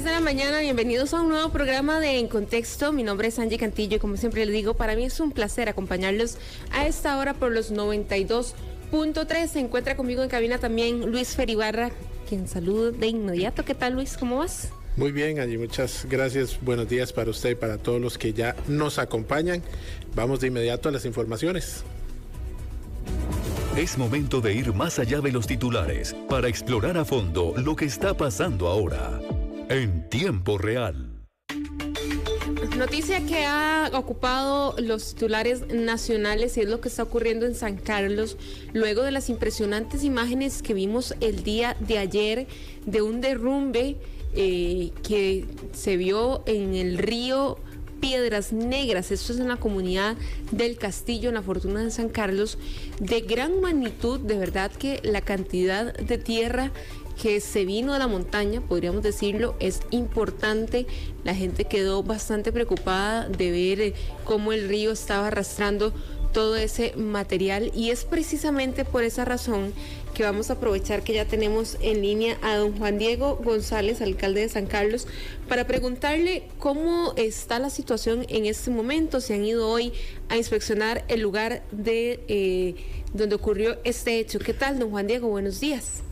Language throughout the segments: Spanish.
10 de la mañana, bienvenidos a un nuevo programa de En Contexto. Mi nombre es Angie Cantillo y como siempre les digo, para mí es un placer acompañarlos a esta hora por los 92.3. Se encuentra conmigo en cabina también Luis Feribarra, quien saludo de inmediato. ¿Qué tal, Luis? ¿Cómo vas? Muy bien, Angie, muchas gracias. Buenos días para usted y para todos los que ya nos acompañan. Vamos de inmediato a las informaciones. Es momento de ir más allá de los titulares para explorar a fondo lo que está pasando ahora, en tiempo real. Noticia que ha ocupado los titulares nacionales y es lo que está ocurriendo en San Carlos, luego de las impresionantes imágenes que vimos el día de ayer de un derrumbe que se vio en el río Piedras Negras. Esto es en la comunidad del Castillo, en la Fortuna de San Carlos, de gran magnitud. De verdad que la cantidad de tierra que se vino de la montaña, podríamos decirlo, es importante. La gente quedó bastante preocupada de ver cómo el río estaba arrastrando todo ese material, y es precisamente por esa razón que vamos a aprovechar que ya tenemos en línea a don Juan Diego González, alcalde de San Carlos, para preguntarle cómo está la situación en este momento. Se han ido hoy a inspeccionar el lugar de donde ocurrió este hecho. ¿Qué tal, don Juan Diego? Buenos días.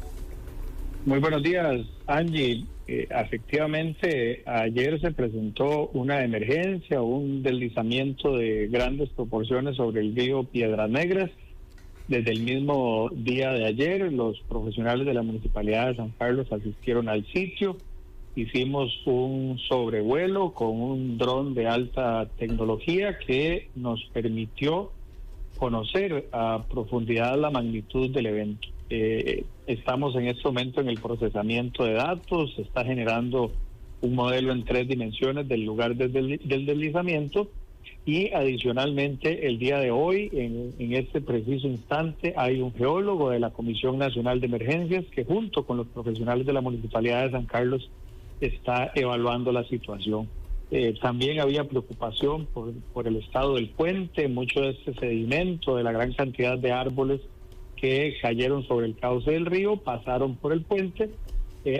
Muy buenos días, Angie. Efectivamente, ayer se presentó una emergencia, un deslizamiento de grandes proporciones sobre el río Piedras Negras. Desde el mismo día de ayer, los profesionales de la Municipalidad de San Carlos asistieron al sitio. Hicimos un sobrevuelo con un dron de alta tecnología que nos permitió conocer a profundidad la magnitud del evento. Estamos en este momento en el procesamiento de datos. Se está generando un modelo en 3 dimensiones del lugar del deslizamiento, y adicionalmente el día de hoy, en este preciso instante, hay un geólogo de la Comisión Nacional de Emergencias que junto con los profesionales de la Municipalidad de San Carlos está evaluando la situación. También había preocupación por el estado del puente. Mucho de este sedimento, de la gran cantidad de árboles que cayeron sobre el cauce del río, pasaron por el puente.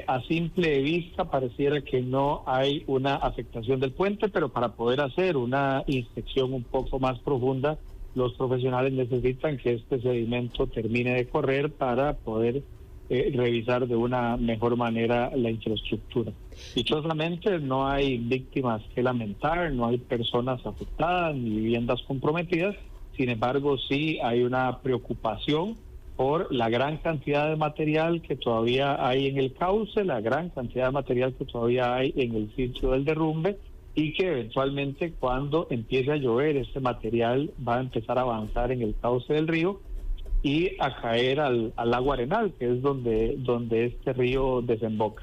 A simple vista pareciera que no hay una afectación del puente, pero para poder hacer una inspección un poco más profunda, los profesionales necesitan que este sedimento termine de correr para poder revisar de una mejor manera la infraestructura. Dichosamente no hay víctimas que lamentar, no hay personas afectadas ni viviendas comprometidas. Sin embargo, sí hay una preocupación por la gran cantidad de material que todavía hay en el cauce, la gran cantidad de material que todavía hay en el sitio del derrumbe, y que eventualmente cuando empiece a llover este material va a empezar a avanzar en el cauce del río y a caer al lago Arenal, que es donde este río desemboca.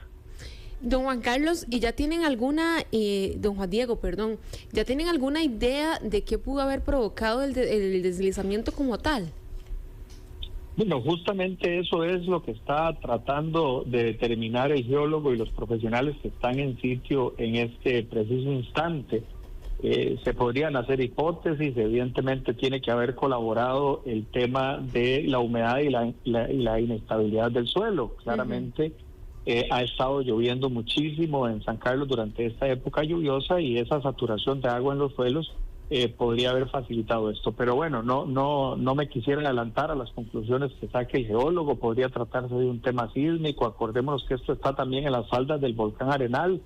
Don Juan Carlos, ¿y ya tienen don Juan Diego, perdón, ya tienen alguna idea de qué pudo haber provocado el deslizamiento como tal? Bueno, justamente eso es lo que está tratando de determinar el geólogo y los profesionales que están en sitio en este preciso instante. Se podrían hacer hipótesis. Evidentemente tiene que haber colaborado el tema de la humedad y la inestabilidad del suelo. Claramente ha estado lloviendo muchísimo en San Carlos durante esta época lluviosa, y esa saturación de agua en los suelos podría haber facilitado esto. Pero bueno, no me quisiera adelantar a las conclusiones que saque el geólogo. Podría tratarse de un tema sísmico. Acordémonos que esto está también en las faldas del volcán Arenal,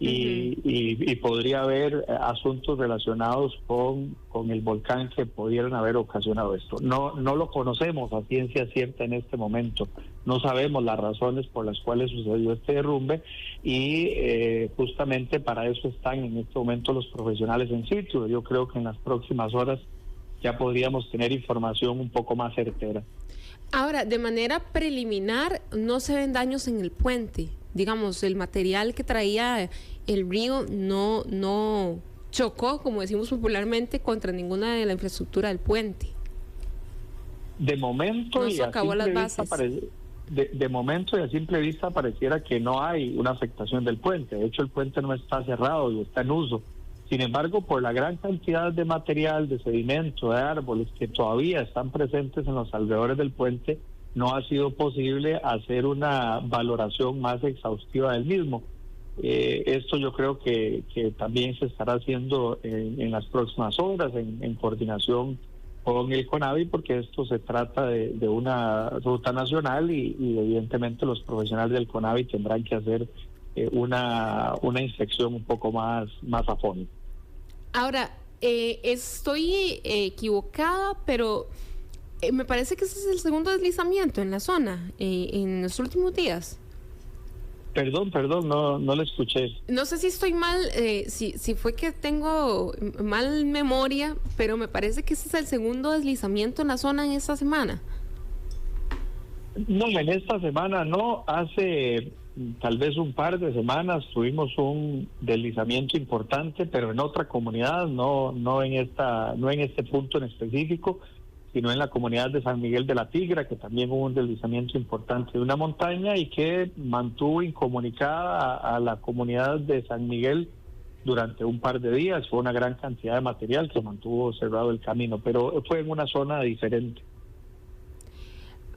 y podría haber asuntos relacionados con el volcán que pudieran haber ocasionado esto. No lo conocemos a ciencia cierta en este momento. No sabemos las razones por las cuales sucedió este derrumbe, y justamente para eso están en este momento los profesionales en sitio. Yo creo que en las próximas horas ya podríamos tener información un poco más certera. Ahora, de manera preliminar, no se ven daños en el puente. Digamos, el material que traía el río no chocó, como decimos popularmente, contra ninguna de la infraestructura del puente. De momento, de momento y a simple vista pareciera que no hay una afectación del puente. De hecho, el puente no está cerrado y está en uso. Sin embargo, por la gran cantidad de material, de sedimento, de árboles que todavía están presentes en los alrededores del puente, no ha sido posible hacer una valoración más exhaustiva del mismo. Esto yo creo que también se estará haciendo en las próximas horas en coordinación con el CONAVI, porque esto se trata de una ruta nacional y evidentemente los profesionales del CONAVI tendrán que hacer una inspección un poco más a fondo. Ahora, estoy equivocada, pero me parece que ese es el segundo deslizamiento en la zona en los últimos días. Perdón, no lo escuché. No sé si estoy mal, si fue que tengo mal memoria, pero me parece que ese es el segundo deslizamiento en la zona en esta semana. No, en esta semana no. Hace tal vez un par de semanas tuvimos un deslizamiento importante, pero en otra comunidad, no en este punto en específico, sino en la comunidad de San Miguel de la Tigra, que también hubo un deslizamiento importante de una montaña y que mantuvo incomunicada a la comunidad de San Miguel durante un par de días. Fue una gran cantidad de material que mantuvo cerrado el camino, pero fue en una zona diferente.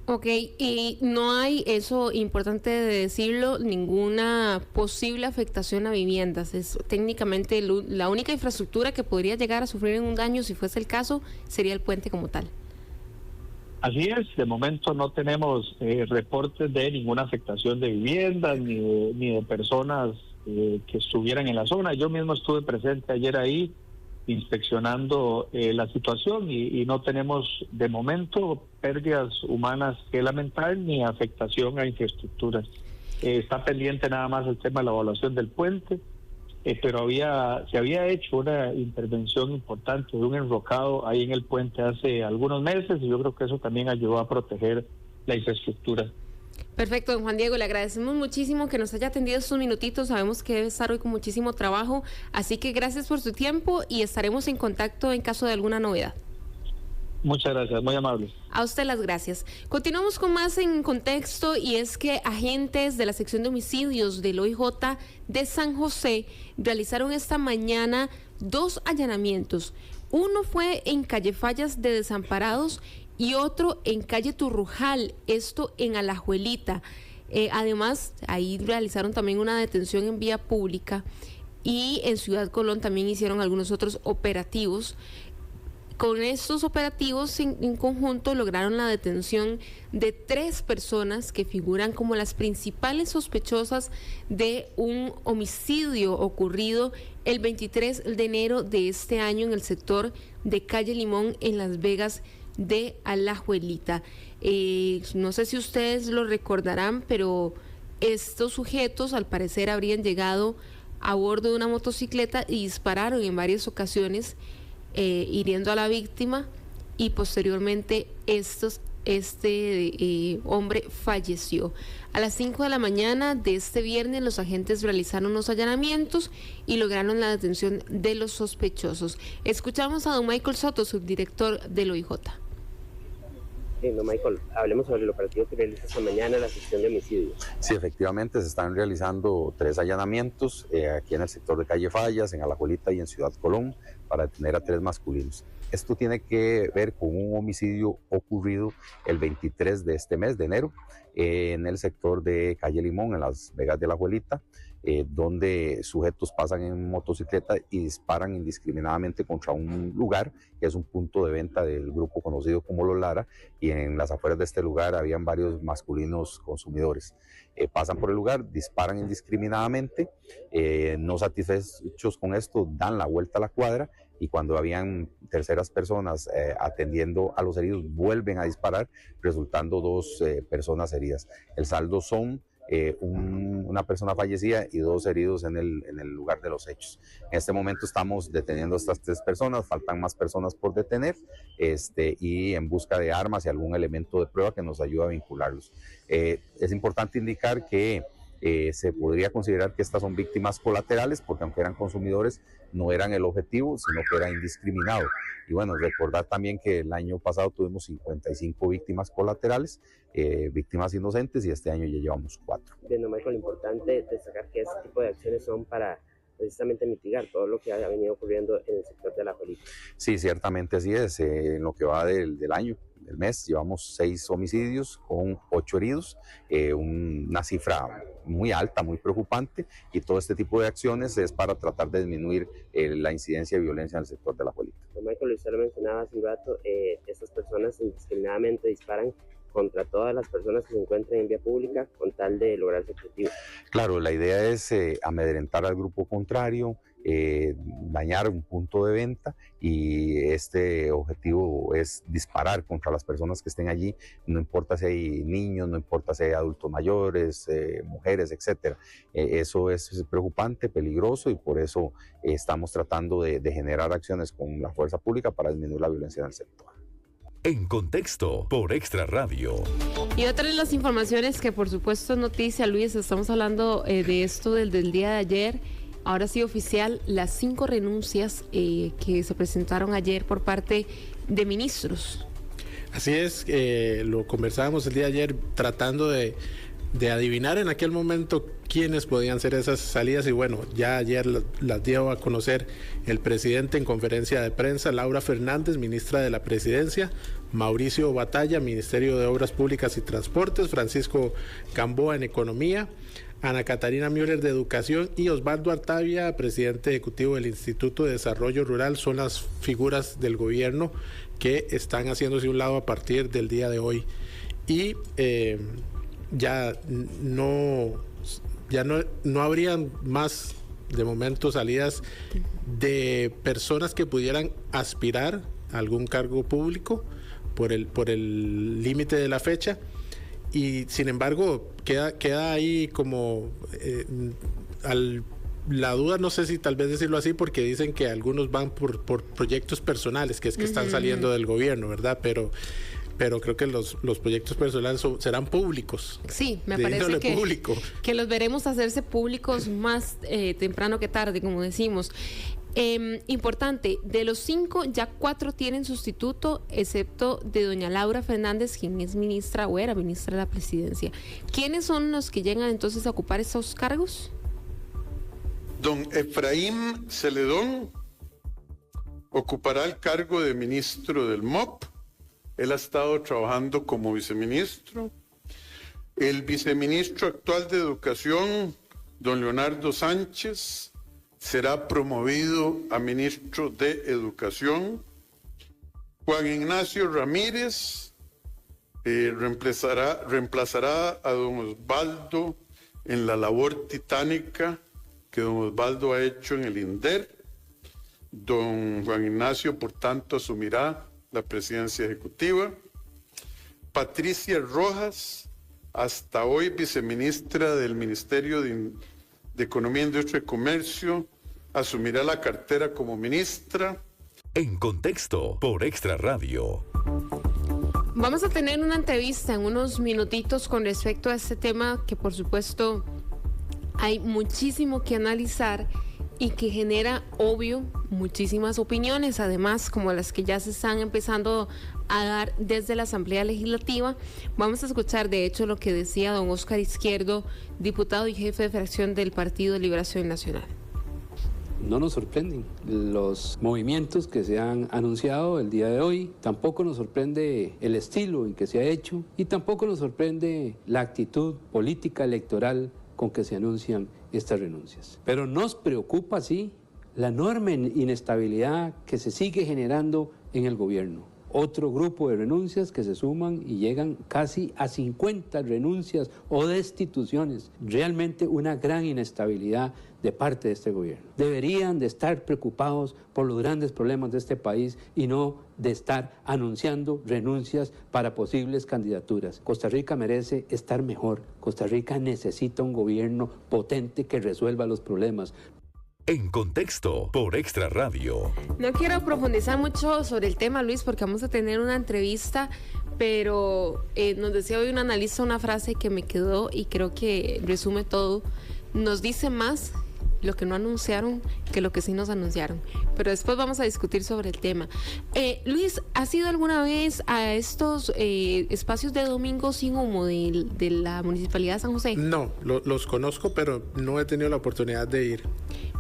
Ok, y no hay, eso importante de decirlo, ninguna posible afectación a viviendas. Es técnicamente la única infraestructura que podría llegar a sufrir un daño, si fuese el caso, sería el puente como tal. Así es, de momento no tenemos reportes de ninguna afectación de viviendas ni de personas que estuvieran en la zona. Yo mismo estuve presente ayer ahí inspeccionando la situación y no tenemos de momento pérdidas humanas que lamentar ni afectación a infraestructuras. Está pendiente nada más el tema de la evaluación del puente, pero se había hecho una intervención importante de un enrocado ahí en el puente hace algunos meses y yo creo que eso también ayudó a proteger la infraestructura. Perfecto, don Juan Diego, le agradecemos muchísimo que nos haya atendido estos minutitos. Sabemos que debe estar hoy con muchísimo trabajo, así que gracias por su tiempo y estaremos en contacto en caso de alguna novedad. Muchas gracias, muy amables. A usted las gracias. Continuamos con más en contexto y es que agentes de la sección de homicidios del OIJ de San José realizaron esta mañana 2 allanamientos. Uno fue en calle Fallas de Desamparados y otro en calle Turrujal, esto en Alajuelita. Además, ahí realizaron también una detención en vía pública y en Ciudad Colón también hicieron algunos otros operativos. Con estos operativos en conjunto lograron la detención de 3 personas que figuran como las principales sospechosas de un homicidio ocurrido el 23 de enero de este año en el sector de Calle Limón en Las Vegas de Alajuelita. No sé si ustedes lo recordarán, pero estos sujetos al parecer habrían llegado a bordo de una motocicleta y dispararon en varias ocasiones, hiriendo a la víctima y posteriormente este hombre falleció. A las 5 de la mañana de este viernes los agentes realizaron los allanamientos y lograron la detención de los sospechosos. Escuchamos a don Michael Soto, subdirector del OIJ. Don Michael, hablemos sobre el operativo que realiza esta mañana la sección de homicidios. Sí, efectivamente se están realizando 3 allanamientos aquí en el sector de Calle Fallas, en Alajuelita y en Ciudad Colón para detener a 3 masculinos. Esto tiene que ver con un homicidio ocurrido el 23 de este mes de enero en el sector de Calle Limón, en Las Vegas de Alajuelita, donde sujetos pasan en motocicleta y disparan indiscriminadamente contra un lugar que es un punto de venta del grupo conocido como Los Lara, y en las afueras de este lugar habían varios masculinos consumidores. Pasan por el lugar, disparan indiscriminadamente, no satisfechos con esto dan la vuelta a la cuadra y cuando habían terceras personas atendiendo a los heridos vuelven a disparar, resultando 2 personas heridas. El saldo son una persona fallecida y 2 heridos en el lugar de los hechos. En este momento estamos deteniendo a estas 3 personas, faltan más personas por detener y en busca de armas y algún elemento de prueba que nos ayude a vincularlos. Es importante indicar que se podría considerar que estas son víctimas colaterales porque aunque eran consumidores no eran el objetivo, sino que era indiscriminado. Y bueno, recordar también que el año pasado tuvimos 55 víctimas colaterales, víctimas inocentes, y este año ya llevamos 4. Bien, Michael, importante destacar que este tipo de acciones son para precisamente mitigar todo lo que ha venido ocurriendo en el sector de Alajuelita. Sí, ciertamente así es. En lo que va del año del mes llevamos 6 homicidios con 8 heridos, una cifra muy alta, muy preocupante, y todo este tipo de acciones es para tratar de disminuir la incidencia de violencia en el sector de la Abuelita. Michael, usted lo mencionaba hace un rato, estas personas indiscriminadamente disparan contra todas las personas que se encuentran en vía pública con tal de lograr su objetivo. Claro, la idea es amedrentar al grupo contrario, dañar un punto de venta, y este objetivo es disparar contra las personas que estén allí, no importa si hay niños, no importa si hay adultos mayores, mujeres, etcétera. Eso es preocupante, peligroso, y por eso estamos tratando de generar acciones con la fuerza pública para disminuir la violencia en el sector. En Contexto, por Extra Radio. Y otra de las informaciones que por supuesto es noticia, Luis, estamos hablando de esto del día de ayer. Ahora sí oficial, las 5 renuncias que se presentaron ayer por parte de ministros. Así es, lo conversábamos el día de ayer tratando de adivinar en aquel momento quiénes podían ser esas salidas, y bueno, ya ayer las dio a conocer el presidente en conferencia de prensa. Laura Fernández, ministra de la Presidencia; Mauricio Batalla, Ministerio de Obras Públicas y Transportes; Francisco Gamboa, en Economía; Ana Catarina Müller, de Educación; y Osvaldo Artavia, presidente ejecutivo del Instituto de Desarrollo Rural. Son las figuras del gobierno que están haciéndose un lado a partir del día de hoy. Y ya no habrían más, de momento, salidas de personas que pudieran aspirar a algún cargo público por el límite de la fecha. Y sin embargo queda ahí como la duda, no sé si tal vez decirlo así, porque dicen que algunos van por proyectos personales, que es que están saliendo del gobierno, ¿verdad? Pero creo que los proyectos personales serán públicos. Sí, me parece que los veremos hacerse públicos más temprano que tarde, como decimos. Importante, de los 5, ya 4 tienen sustituto, excepto de doña Laura Fernández, quien es ministra o era ministra de la Presidencia. ¿Quiénes son los que llegan entonces a ocupar esos cargos? Don Efraín Celedón ocupará el cargo de ministro del MOP. Él ha estado trabajando como viceministro. El viceministro actual de Educación, don Leonardo Sánchez, será promovido a ministro de Educación. Juan Ignacio Ramírez reemplazará a don Osvaldo en la labor titánica que don Osvaldo ha hecho en el INDER. Don Juan Ignacio, por tanto, asumirá la presidencia ejecutiva. Patricia Rojas, hasta hoy viceministra del Ministerio de Economía, Industria y Comercio, asumirá la cartera como ministra. En Contexto, por Extra Radio. Vamos a tener una entrevista en unos minutitos con respecto a este tema, que por supuesto hay muchísimo que analizar y que genera, obvio, muchísimas opiniones, además como las que ya se están empezando a dar desde la Asamblea Legislativa. Vamos a escuchar, de hecho, lo que decía don Óscar Izquierdo, diputado y jefe de fracción del Partido de Liberación Nacional. No nos sorprenden los movimientos que se han anunciado el día de hoy, tampoco nos sorprende el estilo en que se ha hecho, y tampoco nos sorprende la actitud política electoral con que se anuncian estas renuncias. Pero nos preocupa, sí, la enorme inestabilidad que se sigue generando en el gobierno. Otro grupo de renuncias que se suman y llegan casi a 50 renuncias o destituciones. Realmente una gran inestabilidad de parte de este gobierno. Deberían de estar preocupados por los grandes problemas de este país y no de estar anunciando renuncias para posibles candidaturas. Costa Rica merece estar mejor. Costa Rica necesita un gobierno potente que resuelva los problemas. En Contexto, por Extra Radio. No quiero profundizar mucho sobre el tema, Luis, porque vamos a tener una entrevista, pero nos decía hoy un analista una frase que me quedó y creo que resume todo. Nos dice más lo que no anunciaron que lo que sí nos anunciaron. Pero después vamos a discutir sobre el tema. Luis, ¿has ido alguna vez a estos espacios de domingo sin humo de la Municipalidad de San José? No, los conozco, pero no he tenido la oportunidad de ir.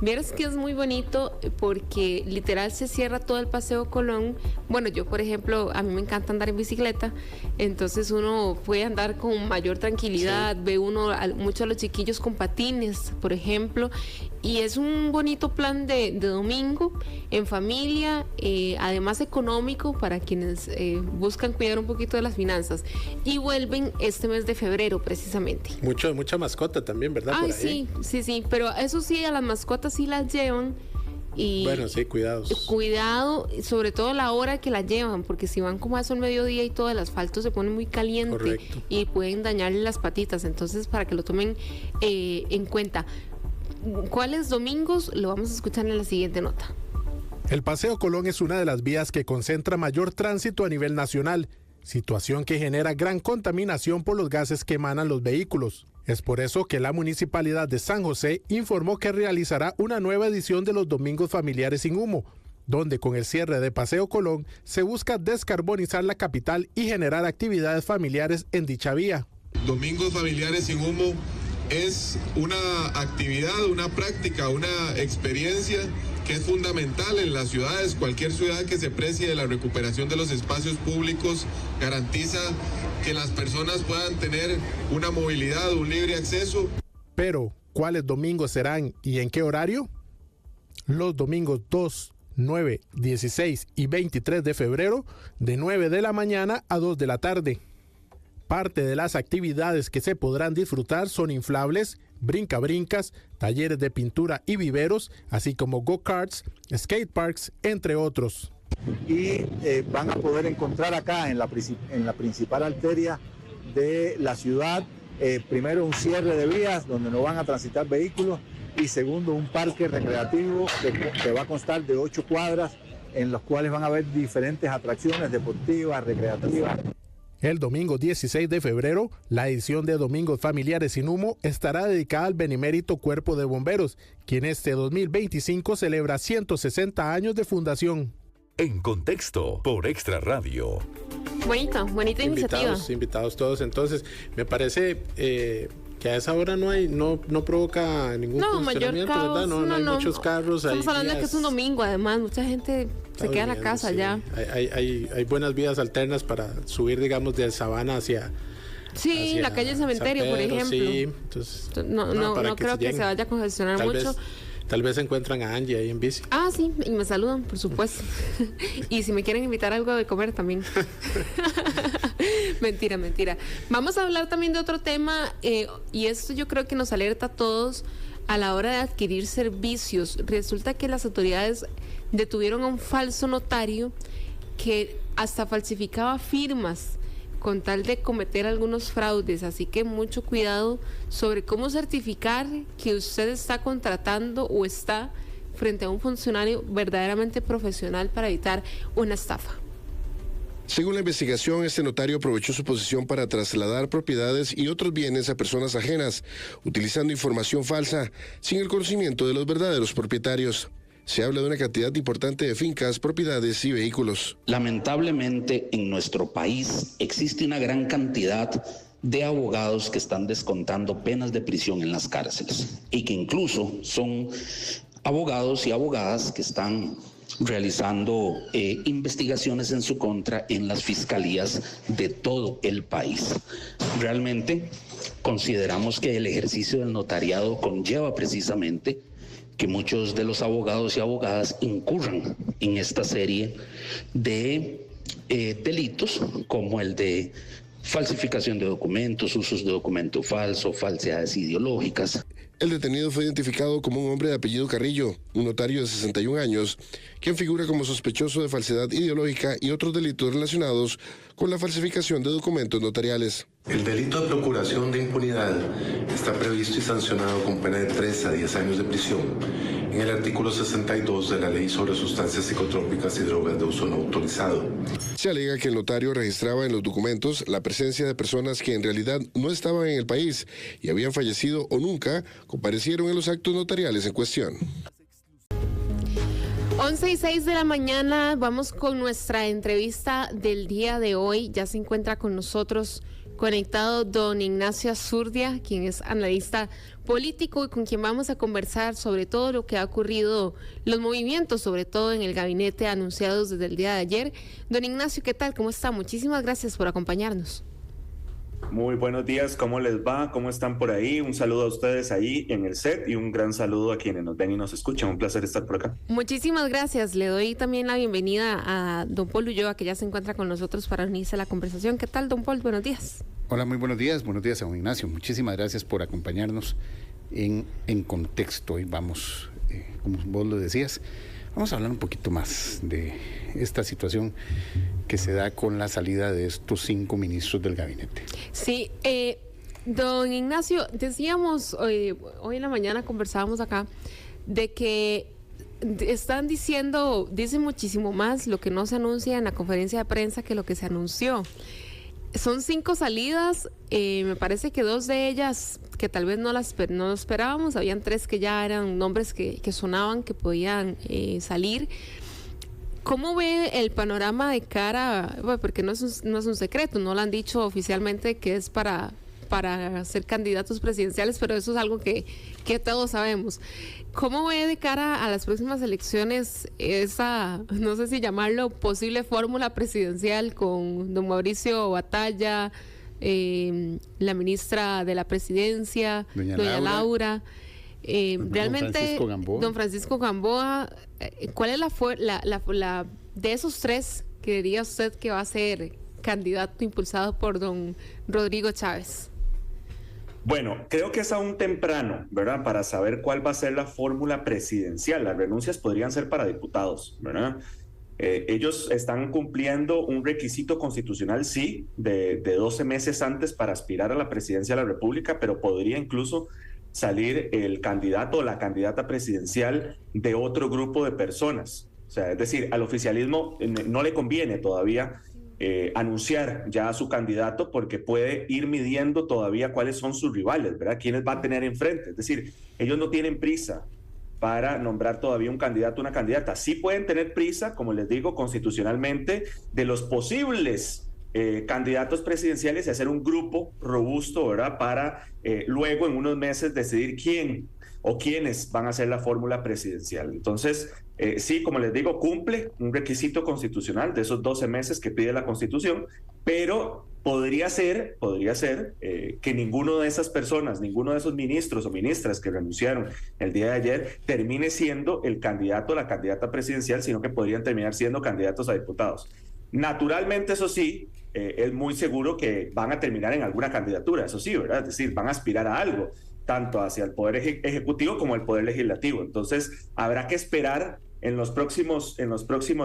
Vieras que es muy bonito porque literal se cierra todo el Paseo Colón. Bueno, yo por ejemplo, a mí me encanta andar en bicicleta, entonces uno puede andar con mayor tranquilidad, ve uno mucho a los chiquillos con patines, por ejemplo, y es un bonito plan de domingo en familia, además económico para quienes buscan cuidar un poquito de las finanzas, y vuelven este mes de febrero precisamente. Mucha mascota también, ¿verdad? Ay, por ahí. sí, pero eso sí, a las mascotas sí las llevan. Y bueno, sí, cuidado, sobre todo la hora que la llevan, porque si van como a eso al mediodía y todo, el asfalto se pone muy caliente. Correcto. Y pueden dañarle las patitas, entonces para que lo tomen en cuenta. ¿Cuáles domingos? Lo vamos a escuchar en la siguiente nota. El Paseo Colón es una de las vías que concentra mayor tránsito a nivel nacional, situación que genera gran contaminación por los gases que emanan los vehículos. Es por eso que la Municipalidad de San José informó que realizará una nueva edición de los Domingos Familiares sin Humo, donde con el cierre de Paseo Colón se busca descarbonizar la capital y generar actividades familiares en dicha vía. Domingos Familiares sin Humo es una actividad, una práctica, una experiencia que es fundamental en las ciudades. Cualquier ciudad que se precie de la recuperación de los espacios públicos garantiza que las personas puedan tener una movilidad, un libre acceso. Pero, ¿cuáles domingos serán y en qué horario? Los domingos 2, 9, 16 y 23 de febrero, de 9 de la mañana a 2 de la tarde. Parte de las actividades que se podrán disfrutar son inflables, brinca-brincas, talleres de pintura y viveros, así como go-karts, skateparks, entre otros. Y van a poder encontrar acá en la principal arteria de la ciudad, primero un cierre de vías donde no van a transitar vehículos, y segundo un parque recreativo que va a constar de 8 cuadras en los cuales van a haber diferentes atracciones deportivas, recreativas. El domingo 16 de febrero, la edición de Domingos Familiares sin Humo estará dedicada al benemérito Cuerpo de Bomberos, quien este 2025 celebra 160 años de fundación. En Contexto, por Extra Radio. Bonita iniciativa. Invitados todos. Entonces, me parece que a esa hora no provoca ningún funcionamiento, caos, ¿verdad? No hay muchos carros. Estamos hablando de que es un domingo, además, mucha gente se queda en la casa ya. Hay buenas vías alternas para subir, digamos, de Sabana hacia la calle del Cementerio, por ejemplo. Sí, entonces, no creo que se vaya a congestionar mucho. Tal vez encuentran a Angie ahí en bici. Ah, sí, y me saludan, por supuesto. Y si me quieren invitar algo de comer también. Mentira. Vamos a hablar también de otro tema, y esto yo creo que nos alerta a todos a la hora de adquirir servicios. Resulta que las autoridades detuvieron a un falso notario que hasta falsificaba firmas con tal de cometer algunos fraudes, así que mucho cuidado sobre cómo certificar que usted está contratando o está frente a un funcionario verdaderamente profesional para evitar una estafa. Según la investigación, este notario aprovechó su posición para trasladar propiedades y otros bienes a personas ajenas, utilizando información falsa, sin el conocimiento de los verdaderos propietarios. Se habla de una cantidad importante de fincas, propiedades y vehículos. Lamentablemente, en nuestro país existe una gran cantidad de abogados que están descontando penas de prisión en las cárceles y que incluso son abogados y abogadas que están realizando investigaciones en su contra en las fiscalías de todo el país. Realmente consideramos que el ejercicio del notariado conlleva precisamente que muchos de los abogados y abogadas incurran en esta serie de delitos, como el de falsificación de documentos, usos de documento falso, falsedades ideológicas. El detenido fue identificado como un hombre de apellido Carrillo, un notario de 61 años, quien figura como sospechoso de falsedad ideológica y otros delitos relacionados con la falsificación de documentos notariales. El delito de procuración de impunidad está previsto y sancionado con pena de 3 a 10 años de prisión en el artículo 62 de la Ley sobre Sustancias Psicotrópicas y Drogas de Uso No Autorizado. Se alega que el notario registraba en los documentos la presencia de personas que en realidad no estaban en el país y habían fallecido o nunca comparecieron en los actos notariales en cuestión. 11:06 de la mañana, vamos con nuestra entrevista del día de hoy. Ya se encuentra con nosotros conectado don Ignacio Azurdia, quien es analista político y con quien vamos a conversar sobre todo lo que ha ocurrido, los movimientos, sobre todo en el gabinete anunciados desde el día de ayer. Don Ignacio, ¿qué tal? ¿Cómo está? Muchísimas gracias por acompañarnos. Muy buenos días, ¿cómo les va? ¿Cómo están por ahí? Un saludo a ustedes ahí en el set y un gran saludo a quienes nos ven y nos escuchan. Un placer estar por acá. Muchísimas gracias. Le doy también la bienvenida a don Paul Ulloa, que ya se encuentra con nosotros para unirse a la conversación. ¿Qué tal, don Paul? Buenos días. Hola, muy buenos días a don Ignacio. Muchísimas gracias por acompañarnos en Contexto. Y vamos, como vos lo decías, vamos a hablar un poquito más de esta situación que se da con la salida de estos 5 ministros del gabinete. Sí, don Ignacio, decíamos, hoy en la mañana conversábamos acá, de que están dicen muchísimo más lo que no se anuncia en la conferencia de prensa que lo que se anunció. Son 5 salidas, me parece que 2 de ellas que tal vez no lo esperábamos, habían 3 que ya eran nombres que sonaban, que podían salir. ¿Cómo ve el panorama de cara? Bueno, porque no es un secreto, no lo han dicho oficialmente que es para ser candidatos presidenciales, pero eso es algo que todos sabemos. ¿Cómo ve de cara a las próximas elecciones esa, no sé si llamarlo, posible fórmula presidencial con don Mauricio Batalla, la ministra de la Presidencia, doña Laura? Realmente, don Francisco Gamboa, ¿cuál es la de esos 3 que diría usted que va a ser candidato impulsado por don Rodrigo Chávez? Bueno, creo que es aún temprano, ¿verdad?, para saber cuál va a ser la fórmula presidencial. Las renuncias podrían ser para diputados, ¿verdad? Ellos están cumpliendo un requisito constitucional, sí, de 12 meses antes para aspirar a la presidencia de la República, pero podría incluso salir el candidato o la candidata presidencial de otro grupo de personas. O sea, es decir, al oficialismo no le conviene todavía anunciar ya a su candidato porque puede ir midiendo todavía cuáles son sus rivales, ¿verdad? ¿Quiénes va a tener enfrente? Es decir, ellos no tienen prisa para nombrar todavía un candidato o una candidata. Sí pueden tener prisa, como les digo, constitucionalmente, de los posibles candidatos presidenciales y hacer un grupo robusto, ¿verdad?, para luego en unos meses decidir quién o quiénes van a ser la fórmula presidencial. Entonces, sí, como les digo, cumple un requisito constitucional de esos 12 meses que pide la Constitución, pero podría ser que ninguno de esas personas, ninguno de esos ministros o ministras que renunciaron el día de ayer termine siendo el candidato o la candidata presidencial, sino que podrían terminar siendo candidatos a diputados. Naturalmente, eso sí, es muy seguro que van a terminar en alguna candidatura, eso sí, ¿verdad? Es decir, van a aspirar a algo, tanto hacia el Poder Ejecutivo como el Poder Legislativo. Entonces, habrá que esperar en los próximos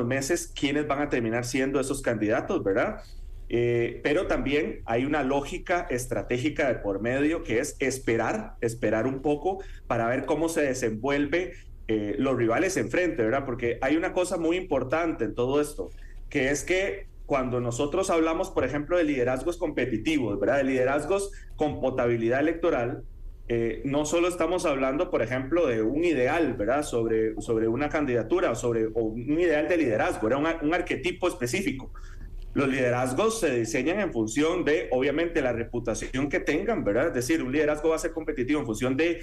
meses quiénes van a terminar siendo esos candidatos, ¿verdad? Pero también hay una lógica estratégica de por medio que es esperar un poco para ver cómo se desenvuelve los rivales enfrente, ¿verdad? Porque hay una cosa muy importante en todo esto, que es que cuando nosotros hablamos, por ejemplo, de liderazgos competitivos, ¿verdad?, de liderazgos con potabilidad electoral, no solo estamos hablando, por ejemplo, de un ideal, ¿verdad?, sobre una candidatura o un ideal de liderazgo, era un arquetipo específico. Los liderazgos se diseñan en función de, obviamente, la reputación que tengan, ¿verdad? Es decir, un liderazgo va a ser competitivo en función de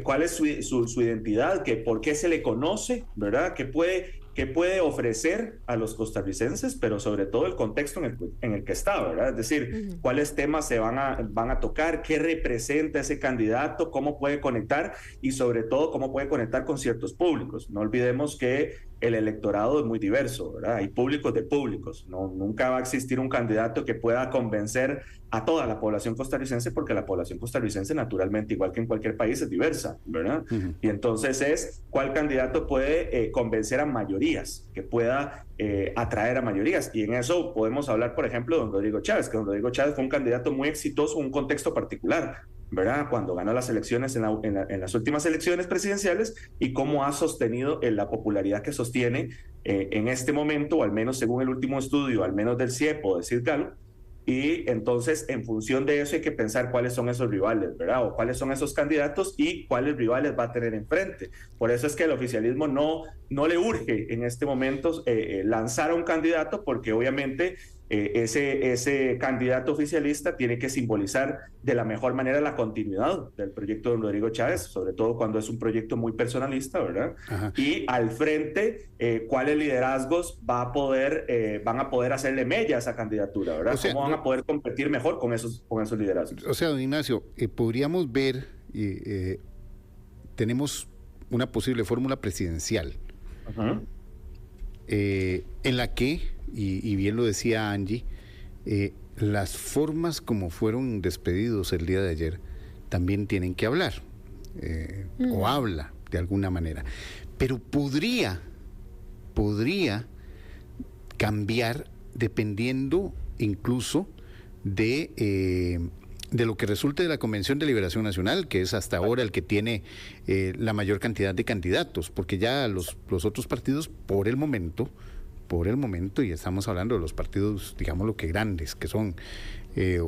cuál es su identidad, por qué se le conoce, ¿verdad?, qué puede ofrecer a los costarricenses, pero sobre todo el contexto en el que está, ¿verdad? Es decir, cuáles temas se van a tocar, qué representa ese candidato, cómo puede conectar y sobre todo cómo puede conectar con ciertos públicos. No olvidemos que el electorado es muy diverso, ¿verdad? Hay públicos de públicos. Nunca va a existir un candidato que pueda convencer a toda la población costarricense, porque la población costarricense naturalmente, igual que en cualquier país, es diversa, ¿verdad? Y entonces es cuál candidato puede convencer a mayorías, que pueda atraer a mayorías. Y en eso podemos hablar, por ejemplo, de don Rodrigo Chávez, que don Rodrigo Chávez fue un candidato muy exitoso en un contexto particular, ¿verdad? Cuando ganó las elecciones en las últimas elecciones presidenciales y cómo ha sostenido la popularidad que sostiene en este momento, o al menos según el último estudio, al menos del CIEP o del CISGALO. Y entonces, en función de eso, hay que pensar cuáles son esos rivales, ¿verdad? O cuáles son esos candidatos y cuáles rivales va a tener enfrente. Por eso es que el oficialismo no le urge en este momento lanzar a un candidato, porque obviamente ese candidato oficialista tiene que simbolizar de la mejor manera la continuidad del proyecto de Rodrigo Chávez, sobre todo cuando es un proyecto muy personalista, ¿verdad? Ajá. Y al frente, ¿cuáles liderazgos van a poder hacerle mella a esa candidatura, ¿verdad? O sea, ¿cómo van a poder competir mejor con esos liderazgos? O sea, don Ignacio, podríamos ver, tenemos una posible fórmula presidencial, uh-huh, en la que, y bien lo decía Angie, las formas como fueron despedidos el día de ayer también tienen que hablar, o habla de alguna manera, pero podría cambiar dependiendo incluso de lo que resulte de la Convención de Liberación Nacional, que es hasta ahora el que tiene la mayor cantidad de candidatos, porque ya los otros partidos por el momento, y estamos hablando de los partidos, digámoslo que grandes, que son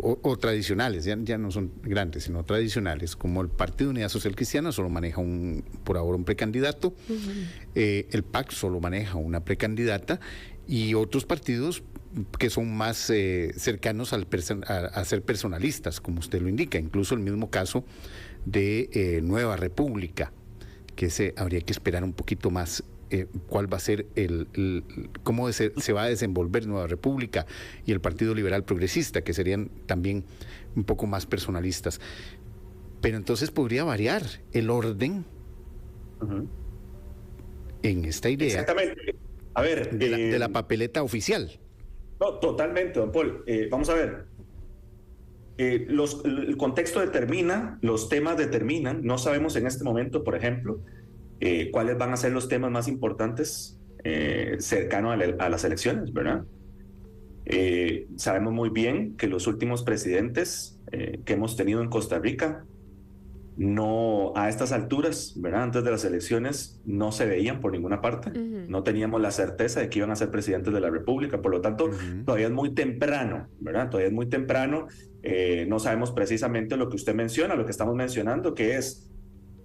o tradicionales, ya no son grandes, sino tradicionales, como el Partido Unidad Social Cristiana solo maneja por ahora un precandidato, uh-huh, el PAC solo maneja una precandidata, y otros partidos que son más cercanos a ser personalistas, como usted lo indica, incluso el mismo caso de Nueva República, que habría que esperar un poquito más cuál va a ser cómo se va a desenvolver Nueva República y el Partido Liberal Progresista, que serían también un poco más personalistas. Pero entonces podría variar el orden, uh-huh, en esta idea. Exactamente. A ver, de la papeleta oficial. No, totalmente, don Paul. Vamos a ver. El contexto determina, los temas determinan. No sabemos en este momento, por ejemplo, cuáles van a ser los temas más importantes cercanos a las elecciones, ¿verdad? Sabemos muy bien que los últimos presidentes que hemos tenido en Costa Rica, no a estas alturas, ¿verdad? Antes de las elecciones no se veían por ninguna parte, uh-huh, no teníamos la certeza de que iban a ser presidentes de la República, por lo tanto, uh-huh, todavía es muy temprano, ¿verdad? Todavía es muy temprano, no sabemos precisamente lo que usted menciona, lo que estamos mencionando, que es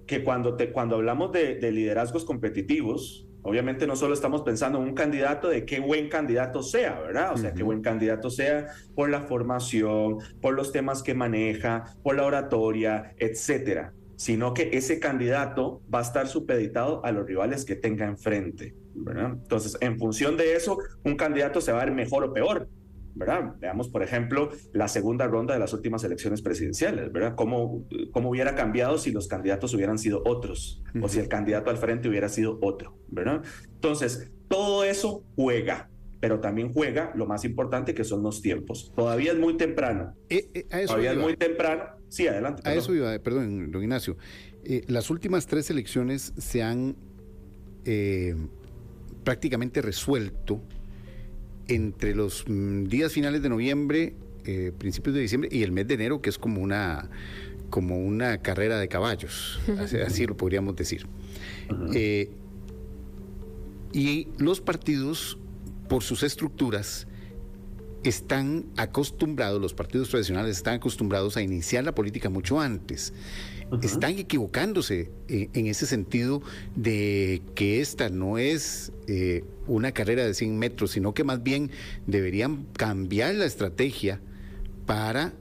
que cuando hablamos de liderazgos competitivos, obviamente no solo estamos pensando en un candidato de qué buen candidato sea, ¿verdad? O sea, uh-huh, qué buen candidato sea por la formación, por los temas que maneja, por la oratoria, etcétera, sino que ese candidato va a estar supeditado a los rivales que tenga enfrente, ¿verdad? Entonces, en función de eso, un candidato se va a ver mejor o peor, ¿verdad? Veamos, por ejemplo, la segunda ronda de las últimas elecciones presidenciales, ¿verdad? ¿Cómo hubiera cambiado si los candidatos hubieran sido otros, uh-huh, o si el candidato al frente hubiera sido otro, ¿verdad? Entonces, todo eso juega, pero también juega lo más importante, que son los tiempos. Todavía es muy temprano. Todavía es muy temprano. Sí, adelante. Perdón. A eso iba, perdón, don Ignacio. Las últimas 3 elecciones se han prácticamente resuelto entre los días finales de noviembre, principios de diciembre y el mes de enero, que es como una carrera de caballos, así lo podríamos decir. Uh-huh. Y los partidos, por sus estructuras, están acostumbrados, los partidos tradicionales están acostumbrados a iniciar la política mucho antes. Uh-huh. Están equivocándose en ese sentido de que esta no es una carrera de 100 metros, sino que más bien deberían cambiar la estrategia para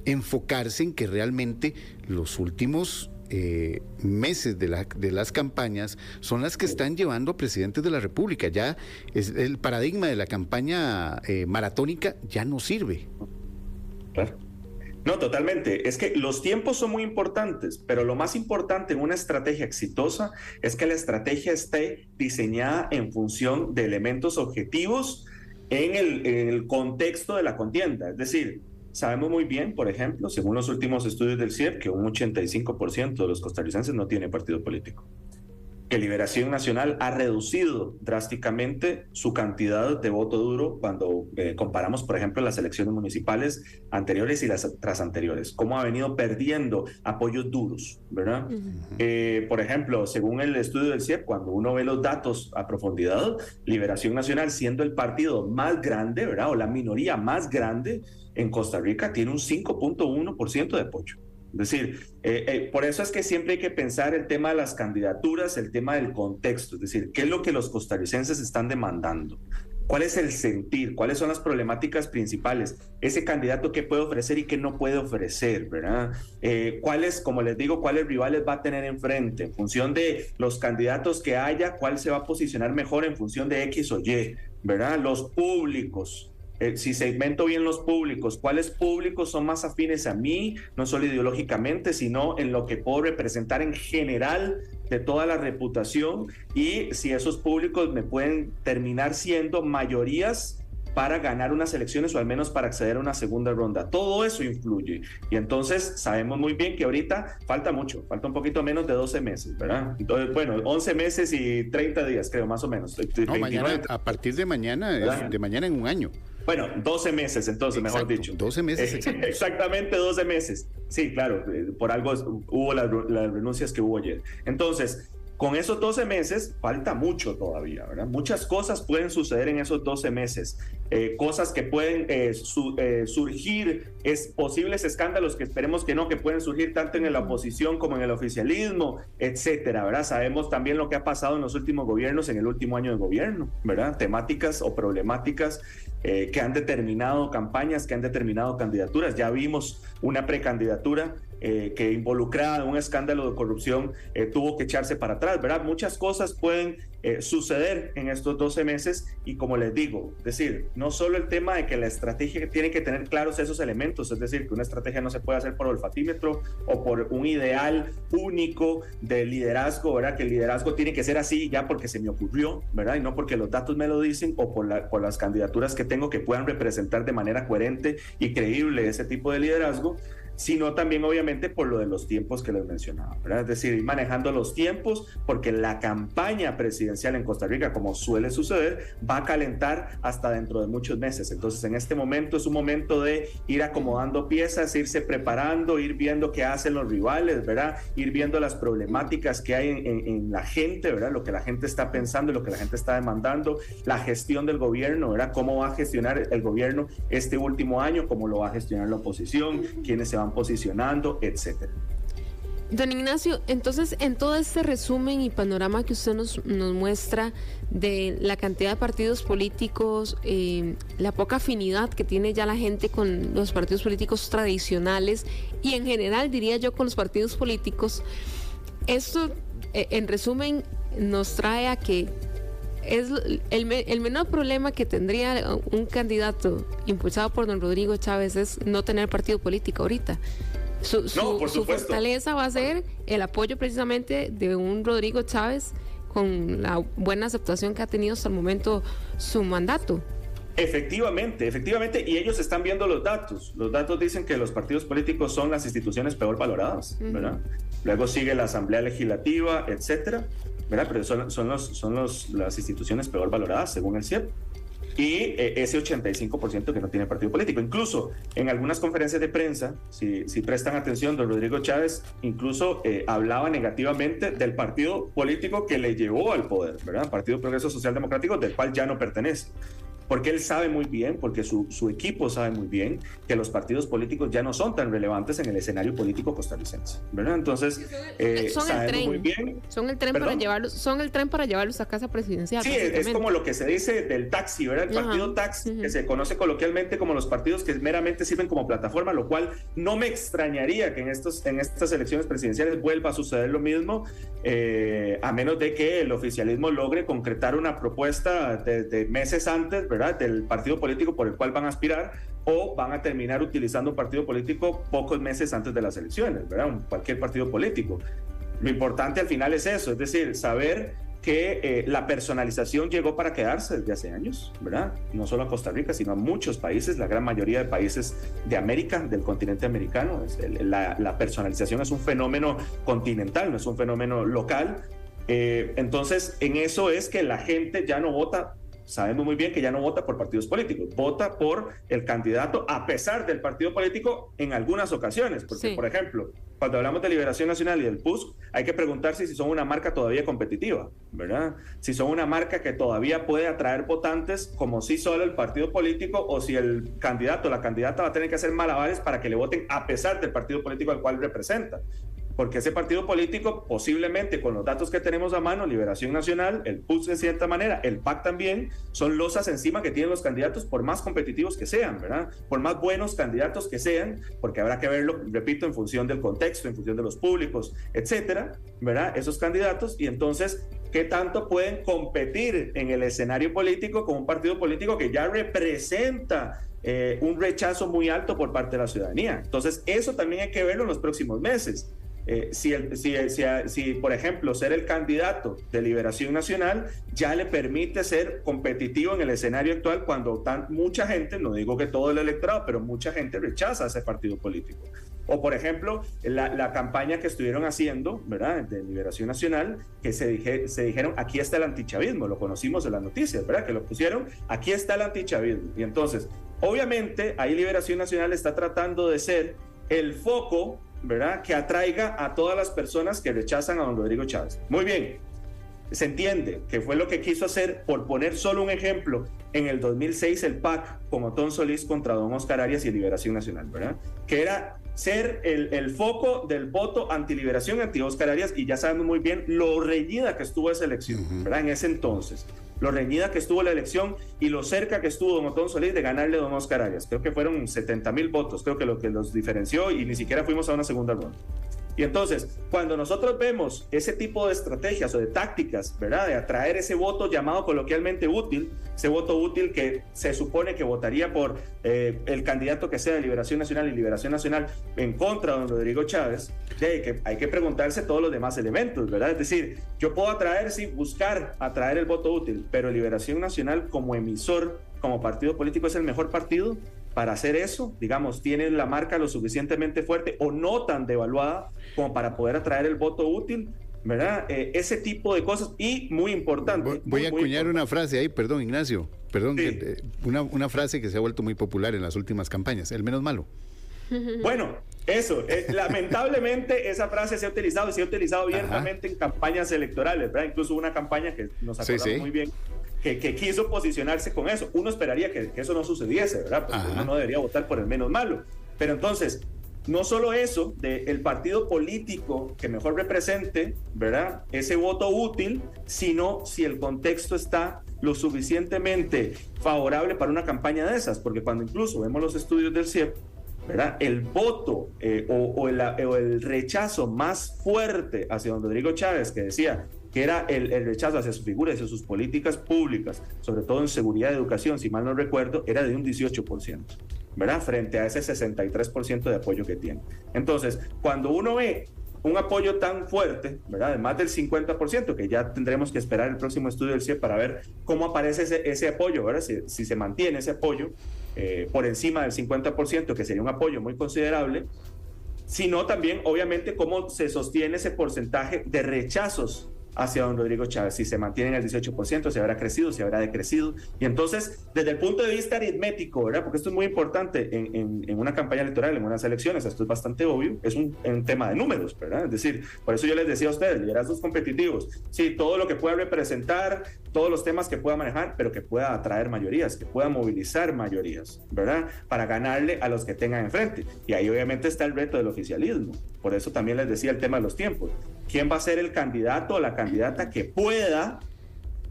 enfocarse en que realmente los últimos meses de las campañas son las que están llevando a presidentes de la República. Ya es el paradigma de la campaña maratónica ya no sirve. Claro. No, totalmente. Es que los tiempos son muy importantes, pero lo más importante en una estrategia exitosa es que la estrategia esté diseñada en función de elementos objetivos en el contexto de la contienda. Es decir, sabemos muy bien, por ejemplo, según los últimos estudios del CIEP, que un 85% de los costarricenses no tiene partido político. Que Liberación Nacional ha reducido drásticamente su cantidad de voto duro cuando comparamos, por ejemplo, las elecciones municipales anteriores y las tras anteriores. Cómo ha venido perdiendo apoyos duros, ¿verdad? Uh-huh. Por ejemplo, según el estudio del CIEP, cuando uno ve los datos a profundidad, Liberación Nacional, siendo el partido más grande, ¿verdad? O la minoría más grande en Costa Rica, tiene un 5.1% de apoyo. Es decir, por eso es que siempre hay que pensar el tema de las candidaturas, el tema del contexto, es decir, qué es lo que los costarricenses están demandando. ¿Cuál es el sentir? ¿Cuáles son las problemáticas principales? Ese candidato, ¿qué puede ofrecer y qué no puede ofrecer, verdad? ¿Cuáles, como les digo, cuáles rivales va a tener enfrente? En función de los candidatos que haya, ¿cuál se va a posicionar mejor en función de X o Y, verdad? Los públicos. Si segmento bien los públicos, ¿cuáles públicos son más afines a mí? No solo ideológicamente, sino en lo que puedo representar en general de toda la reputación, y si esos públicos me pueden terminar siendo mayorías para ganar unas elecciones o al menos para acceder a una segunda ronda. Todo eso influye. Y entonces sabemos muy bien que ahorita falta mucho, falta un poquito menos de 12 meses, ¿verdad? Entonces, bueno, 11 meses y 30 días, creo, más o menos. No, mañana, a partir de mañana, de mañana en un año. Bueno, 12 meses entonces, exacto, mejor dicho. 12 meses, exacto. Exactamente 12 meses. Sí, claro, por algo hubo las renuncias que hubo ayer. Entonces, con esos 12 meses falta mucho todavía, ¿verdad? Muchas cosas pueden suceder en esos 12 meses. Cosas que pueden surgir, posibles escándalos que esperemos que no, que pueden surgir tanto en la oposición como en el oficialismo, etcétera, ¿verdad? Sabemos también lo que ha pasado en los últimos gobiernos, en el último año de gobierno, ¿verdad? Temáticas o problemáticas que han determinado campañas, que han determinado candidaturas. Ya vimos una precandidatura que involucrada en un escándalo de corrupción tuvo que echarse para atrás, ¿verdad? Muchas cosas pueden suceder en estos 12 meses y, como les digo, es decir, no solo el tema de que la estrategia tiene que tener claros esos elementos, es decir, que una estrategia no se puede hacer por olfatímetro o por un ideal único de liderazgo, ¿verdad? Que el liderazgo tiene que ser así ya porque se me ocurrió, ¿verdad? Y no porque los datos me lo dicen o por las candidaturas que tengo que puedan representar de manera coherente y creíble ese tipo de liderazgo, sino también obviamente por lo de los tiempos que les mencionaba, ¿verdad? Es decir, ir manejando los tiempos, porque la campaña presidencial en Costa Rica, como suele suceder, va a calentar hasta dentro de muchos meses. Entonces, en este momento es un momento de ir acomodando piezas, irse preparando, ir viendo qué hacen los rivales, ¿verdad? Ir viendo las problemáticas que hay en la gente, ¿verdad? Lo que la gente está pensando y lo que la gente está demandando, la gestión del gobierno, ¿verdad? Cómo va a gestionar el gobierno este último año, cómo lo va a gestionar la oposición, quiénes se van posicionando, etcétera. Don Ignacio, entonces en todo este resumen y panorama que usted nos muestra de la cantidad de partidos políticos, la poca afinidad que tiene ya la gente con los partidos políticos tradicionales y en general, diría yo, con los partidos políticos, esto en resumen nos trae a que es el menor problema que tendría un candidato impulsado por don Rodrigo Chávez es no tener partido político ahorita. Su fortaleza va a ser el apoyo precisamente de un Rodrigo Chávez con la buena aceptación que ha tenido hasta el momento su mandato. Efectivamente, y ellos están viendo los datos. Los datos dicen que los partidos políticos son las instituciones peor valoradas, ¿verdad? Luego sigue la Asamblea Legislativa, etcétera, ¿verdad? Pero son las instituciones peor valoradas según el CIEP. Y ese 85% que no tiene partido político. Incluso en algunas conferencias de prensa, si prestan atención, don Rodrigo Chávez incluso hablaba negativamente del partido político que le llevó al poder, ¿verdad? Partido Progreso Social Democrático, del cual ya no pertenece. Porque él sabe muy bien, porque su equipo sabe muy bien que los partidos políticos ya no son tan relevantes en el escenario político costarricense, ¿verdad? Entonces, sabemos muy bien. Son el tren para llevarlos a casa presidencial. Sí, es como lo que se dice del taxi, ¿verdad? El partido taxi, que se conoce coloquialmente como los partidos que meramente sirven como plataforma, lo cual no me extrañaría que en estas elecciones presidenciales vuelva a suceder lo mismo, a menos de que el oficialismo logre concretar una propuesta de meses antes, ¿verdad? Del partido político por el cual van a aspirar, o van a terminar utilizando un partido político pocos meses antes de las elecciones, ¿verdad? Cualquier partido político. Lo importante al final es eso, es decir, saber que la personalización llegó para quedarse desde hace años, ¿verdad? No solo a Costa Rica, sino a muchos países, la gran mayoría de países de América, del continente americano. La personalización es un fenómeno continental, no es un fenómeno local. Entonces, en eso es que la gente ya no vota. Sabemos muy bien que ya no vota por partidos políticos, vota por el candidato a pesar del partido político en algunas ocasiones, porque por ejemplo, cuando hablamos de Liberación Nacional y del PUSC, hay que preguntarse si son una marca todavía competitiva, ¿verdad? Si son una marca que todavía puede atraer votantes como si solo el partido político, o si el candidato o la candidata va a tener que hacer malabares para que le voten a pesar del partido político al cual representa. porque ese partido político, posiblemente con los datos que tenemos a mano, Liberación Nacional, el PUS de cierta manera, el PAC también, son losas encima que tienen los candidatos por más competitivos que sean, ¿verdad? Por más buenos candidatos que sean, porque habrá que verlo, repito, en función del contexto, en función de los públicos, etcétera, ¿verdad? Esos candidatos, y entonces, ¿qué tanto pueden competir en el escenario político con un partido político que ya representa un rechazo muy alto por parte de la ciudadanía? Entonces, eso también hay que verlo en los próximos meses. Si, por ejemplo, ser el candidato de Liberación Nacional ya le permite ser competitivo en el escenario actual cuando mucha gente, no digo que todo el electorado, pero mucha gente rechaza a ese partido político. O, por ejemplo, la campaña que estuvieron haciendo, ¿verdad?, de Liberación Nacional, que se dijeron, aquí está el antichavismo, lo conocimos en las noticias, ¿verdad?, que lo pusieron, aquí está el antichavismo. Y entonces, obviamente, ahí Liberación Nacional está tratando de ser el foco, ¿verdad?, que atraiga a todas las personas que rechazan a don Rodrigo Chávez. Muy bien, se entiende que fue lo que quiso hacer, por poner solo un ejemplo, en el 2006 el PAC con Otón Solís contra don Oscar Arias y Liberación Nacional, ¿verdad?, que era ser el foco del voto anti-Liberación, anti-Oscar Arias, y ya sabemos muy bien lo reñida que estuvo esa elección, ¿verdad?, en ese entonces. Lo reñida que estuvo la elección y lo cerca que estuvo don Otón Solís de ganarle a don Oscar Arias. Creo que fueron 70,000 votos, creo que lo que los diferenció, y ni siquiera fuimos a una segunda ronda. Y entonces, cuando nosotros vemos ese tipo de estrategias o de tácticas, ¿verdad?, de atraer ese voto llamado coloquialmente útil, ese voto útil que se supone que votaría por el candidato que sea de Liberación Nacional y Liberación Nacional en contra de don Rodrigo Chávez, hay que preguntarse todos los demás elementos, ¿verdad? Es decir, yo puedo atraer, sí, buscar atraer el voto útil, pero Liberación Nacional como emisor, como partido político, es el mejor partido para hacer eso, digamos, tiene la marca lo suficientemente fuerte o no tan devaluada como para poder atraer el voto útil, ¿verdad? Ese tipo de cosas, y muy importante. Voy a acuñar una frase ahí, perdón, Ignacio, perdón, sí. Una frase que se ha vuelto muy popular en las últimas campañas, el menos malo. Bueno, eso, lamentablemente esa frase se ha utilizado y se ha utilizado abiertamente en campañas electorales, ¿verdad? Incluso hubo una campaña que nos acordamos muy bien, que quiso posicionarse con eso. Uno esperaría que eso no sucediese, ¿verdad? Porque uno no debería votar por el menos malo. Pero entonces, no solo eso, del partido político que mejor represente, ¿verdad?, ese voto útil, sino si el contexto está lo suficientemente favorable para una campaña de esas. Porque cuando incluso vemos los estudios del CIEP, ¿verdad?, el voto o el rechazo más fuerte hacia don Rodrigo Chávez, que decía que era el rechazo hacia su figura, hacia sus políticas públicas, sobre todo en seguridad y educación, si mal no recuerdo, era de un 18%, ¿verdad?, frente a ese 63% de apoyo que tiene. Entonces, cuando uno ve un apoyo tan fuerte, ¿verdad?, de más del 50%, que ya tendremos que esperar el próximo estudio del CIE para ver cómo aparece ese apoyo, ¿verdad?, si se mantiene ese apoyo por encima del 50%, que sería un apoyo muy considerable, sino también, obviamente, cómo se sostiene ese porcentaje de rechazos hacia don Rodrigo Chávez, si se mantiene en el 18%, si habrá crecido, si habrá decrecido. Y entonces, desde el punto de vista aritmético, ¿verdad?, porque esto es muy importante en una campaña electoral, en unas elecciones, esto es bastante obvio, es un tema de números, ¿verdad? Es decir, por eso yo les decía a ustedes, liderazgos competitivos, sí, todo lo que pueda representar, todos los temas que pueda manejar, pero que pueda atraer mayorías, que pueda movilizar mayorías, ¿verdad?, para ganarle a los que tengan enfrente. Y ahí obviamente está el reto del oficialismo. Por eso también les decía el tema de los tiempos. ¿Quién va a ser el candidato o la candidata que pueda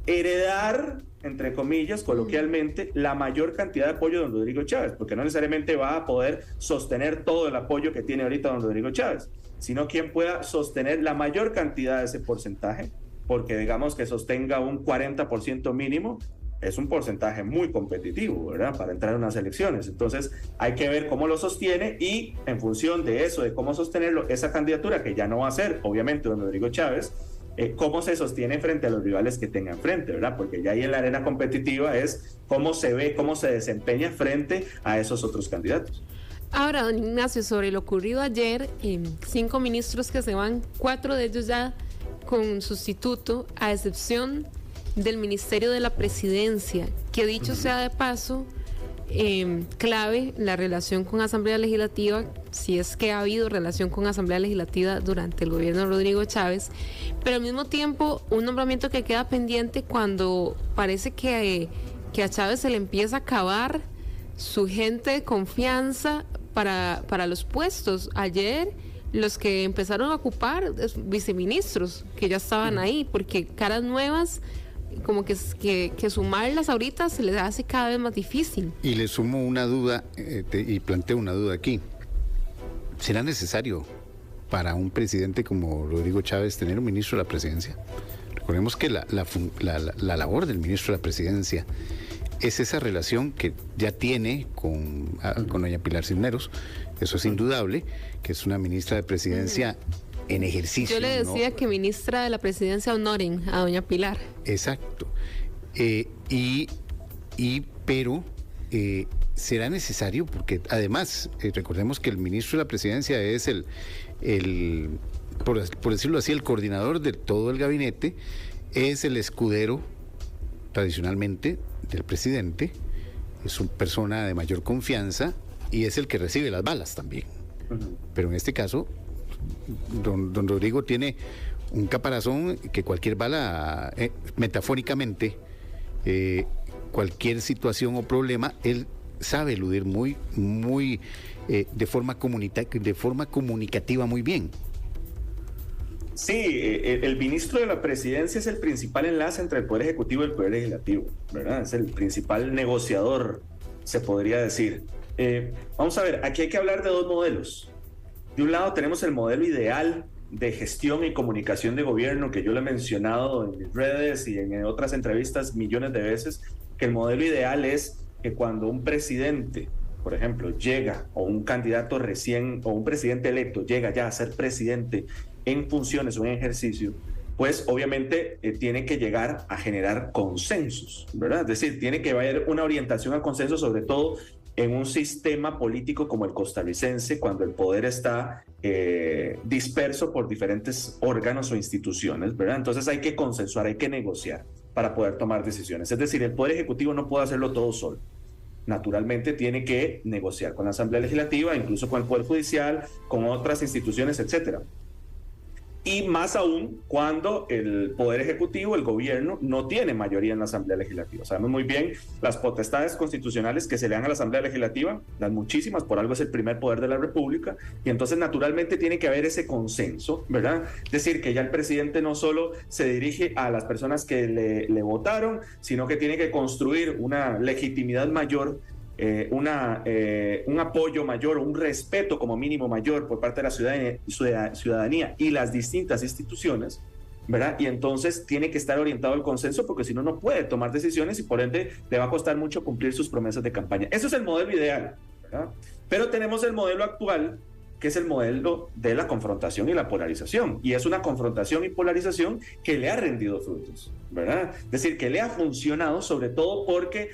heredar, entre comillas, coloquialmente, la mayor cantidad de apoyo de don Rodrigo Chávez? Porque no necesariamente va a poder sostener todo el apoyo que tiene ahorita don Rodrigo Chávez, sino quien pueda sostener la mayor cantidad de ese porcentaje, porque digamos que sostenga un 40% mínimo, es un porcentaje muy competitivo, ¿verdad?, para entrar en unas elecciones. Entonces hay que ver cómo lo sostiene, y en función de eso, de cómo sostenerlo, esa candidatura, que ya no va a ser obviamente don Rodrigo Chávez, cómo se sostiene frente a los rivales que tenga enfrente, ¿verdad? Porque ya ahí en la arena competitiva es cómo se ve, cómo se desempeña frente a esos otros candidatos. Ahora, don Ignacio, sobre lo ocurrido ayer, 5 ministros que se van, 4 de ellos ya con sustituto, a excepción del Ministerio de la Presidencia, que dicho sea de paso, clave la relación con Asamblea Legislativa, si es que ha habido relación con Asamblea Legislativa durante el gobierno de Rodrigo Chávez, pero al mismo tiempo un nombramiento que queda pendiente cuando parece que a Chávez se le empieza a acabar su gente de confianza para los puestos. Ayer los que empezaron a ocupar viceministros que ya estaban ahí, porque caras nuevas, como que sumarlas ahorita se les hace cada vez más difícil. Y le sumo una duda, y planteo una duda aquí. ¿Será necesario para un presidente como Rodrigo Chávez tener un ministro de la presidencia? Recordemos que la labor del ministro de la presidencia es esa relación que ya tiene con doña Pilar Cisneros. Eso es indudable, que es una ministra de presidencia en ejercicio. Yo le decía que ministra de la presidencia honoren a doña Pilar. Exacto. Pero será necesario, porque además recordemos que el ministro de la presidencia es por decirlo así, el coordinador de todo el gabinete, es el escudero tradicionalmente del presidente, es una persona de mayor confianza y es el que recibe las balas también. Pero en este caso, don Rodrigo tiene un caparazón que cualquier bala, metafóricamente, cualquier situación o problema, él sabe eludir muy de forma comunicativa muy bien. Sí, el ministro de la presidencia es el principal enlace entre el Poder Ejecutivo y el Poder Legislativo, ¿verdad? Es el principal negociador, se podría decir. Vamos a ver, aquí hay que hablar de dos modelos. De un lado tenemos el modelo ideal de gestión y comunicación de gobierno, que yo lo he mencionado en mis redes y en otras entrevistas millones de veces, que el modelo ideal es que cuando un presidente, por ejemplo, llega, o un candidato recién, o un presidente electo llega ya a ser presidente en funciones o en ejercicio, pues obviamente tiene que llegar a generar consensos, ¿verdad? Es decir, tiene que haber una orientación a consenso, sobre todo en un sistema político como el costarricense, cuando el poder está disperso por diferentes órganos o instituciones, ¿verdad? Entonces hay que consensuar, hay que negociar para poder tomar decisiones. Es decir, el Poder Ejecutivo no puede hacerlo todo solo. Naturalmente tiene que negociar con la Asamblea Legislativa, incluso con el Poder Judicial, con otras instituciones, etcétera. Y más aún cuando el Poder Ejecutivo, el gobierno, no tiene mayoría en la Asamblea Legislativa. Sabemos muy bien las potestades constitucionales que se le dan a la Asamblea Legislativa, las muchísimas, por algo es el primer poder de la República, y entonces naturalmente tiene que haber ese consenso, ¿verdad? Es decir, que ya el presidente no solo se dirige a las personas que le votaron, sino que tiene que construir una legitimidad mayor, un apoyo mayor, un respeto como mínimo mayor por parte de la ciudadanía y las distintas instituciones, ¿verdad? Y entonces tiene que estar orientado al consenso, porque si no, no puede tomar decisiones y por ende le va a costar mucho cumplir sus promesas de campaña. Eso es el modelo ideal, ¿verdad? Pero tenemos el modelo actual, que es el modelo de la confrontación y la polarización, y es una confrontación y polarización que le ha rendido frutos, ¿verdad? Es decir, que le ha funcionado, sobre todo porque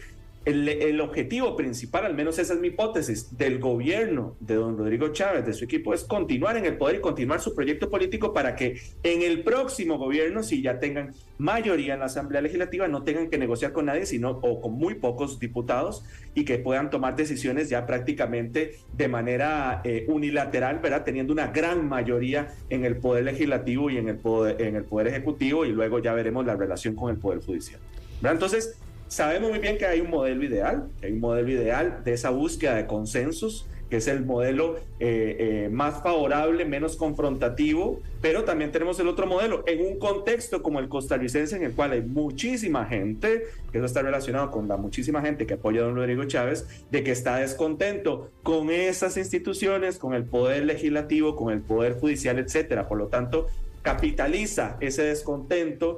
el objetivo principal, al menos esa es mi hipótesis, del gobierno de don Rodrigo Chávez, de su equipo, es continuar en el poder y continuar su proyecto político para que en el próximo gobierno, si ya tengan mayoría en la Asamblea Legislativa, no tengan que negociar con nadie, sino o con muy pocos diputados, y que puedan tomar decisiones ya prácticamente de manera unilateral, ¿verdad? Teniendo una gran mayoría en el Poder Legislativo y en el poder Ejecutivo, y luego ya veremos la relación con el Poder Judicial, ¿verdad? Entonces, sabemos muy bien que hay un modelo ideal, de esa búsqueda de consensos, que es el modelo más favorable, menos confrontativo, pero también tenemos el otro modelo, en un contexto como el costarricense, en el cual hay muchísima gente, que eso está relacionado con la muchísima gente que apoya a don Rodrigo Chávez, de que está descontento con esas instituciones, con el Poder Legislativo, con el Poder Judicial, etcétera. Por lo tanto, capitaliza ese descontento,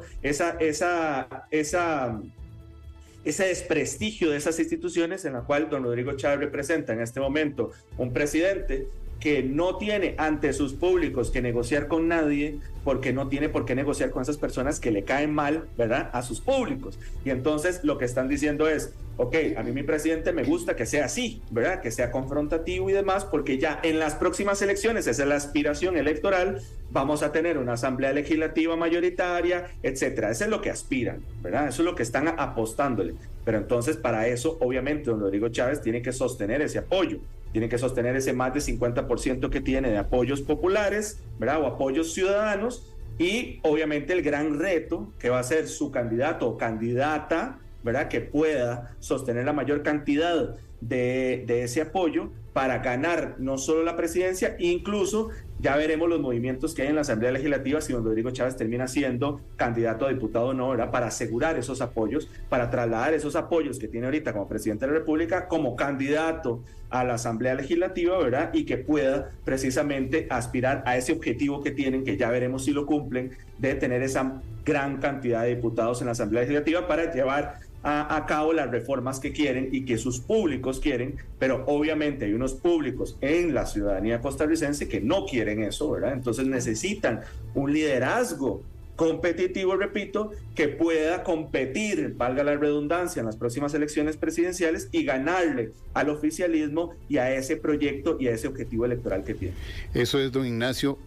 ese desprestigio de esas instituciones, en la cual don Rodrigo Chávez representa en este momento un presidente que no tiene ante sus públicos que negociar con nadie, porque no tiene por qué negociar con esas personas que le caen mal, ¿verdad?, a sus públicos. Y entonces lo que están diciendo es, ok, a mí mi presidente me gusta que sea así, ¿verdad?, que sea confrontativo y demás, porque ya en las próximas elecciones, esa es la aspiración electoral, vamos a tener una asamblea legislativa mayoritaria, etcétera. Eso es lo que aspiran, ¿verdad? Eso es lo que están apostándole. Pero entonces, para eso, obviamente, don Rodrigo Chávez tiene que sostener ese apoyo, tiene que sostener ese más de 50% que tiene de apoyos populares, ¿verdad?, o apoyos ciudadanos, y obviamente el gran reto que va a ser su candidato o candidata, ¿verdad?, que pueda sostener la mayor cantidad de ese apoyo para ganar no solo la presidencia, incluso Ya veremos los movimientos que hay en la Asamblea Legislativa si don Rodrigo Chávez termina siendo candidato a diputado o no, ¿verdad? Para asegurar esos apoyos, para trasladar esos apoyos que tiene ahorita como presidente de la República como candidato a la Asamblea Legislativa, ¿verdad? Y que pueda precisamente aspirar a ese objetivo que tienen, que ya veremos si lo cumplen, de tener esa gran cantidad de diputados en la Asamblea Legislativa para llevar a cabo las reformas que quieren y que sus públicos quieren, pero obviamente hay unos públicos en la ciudadanía costarricense que no quieren eso, ¿verdad? Entonces necesitan un liderazgo competitivo, repito, que pueda competir, valga la redundancia, en las próximas elecciones presidenciales y ganarle al oficialismo y a ese proyecto y a ese objetivo electoral que tiene. Eso es, don Ignacio,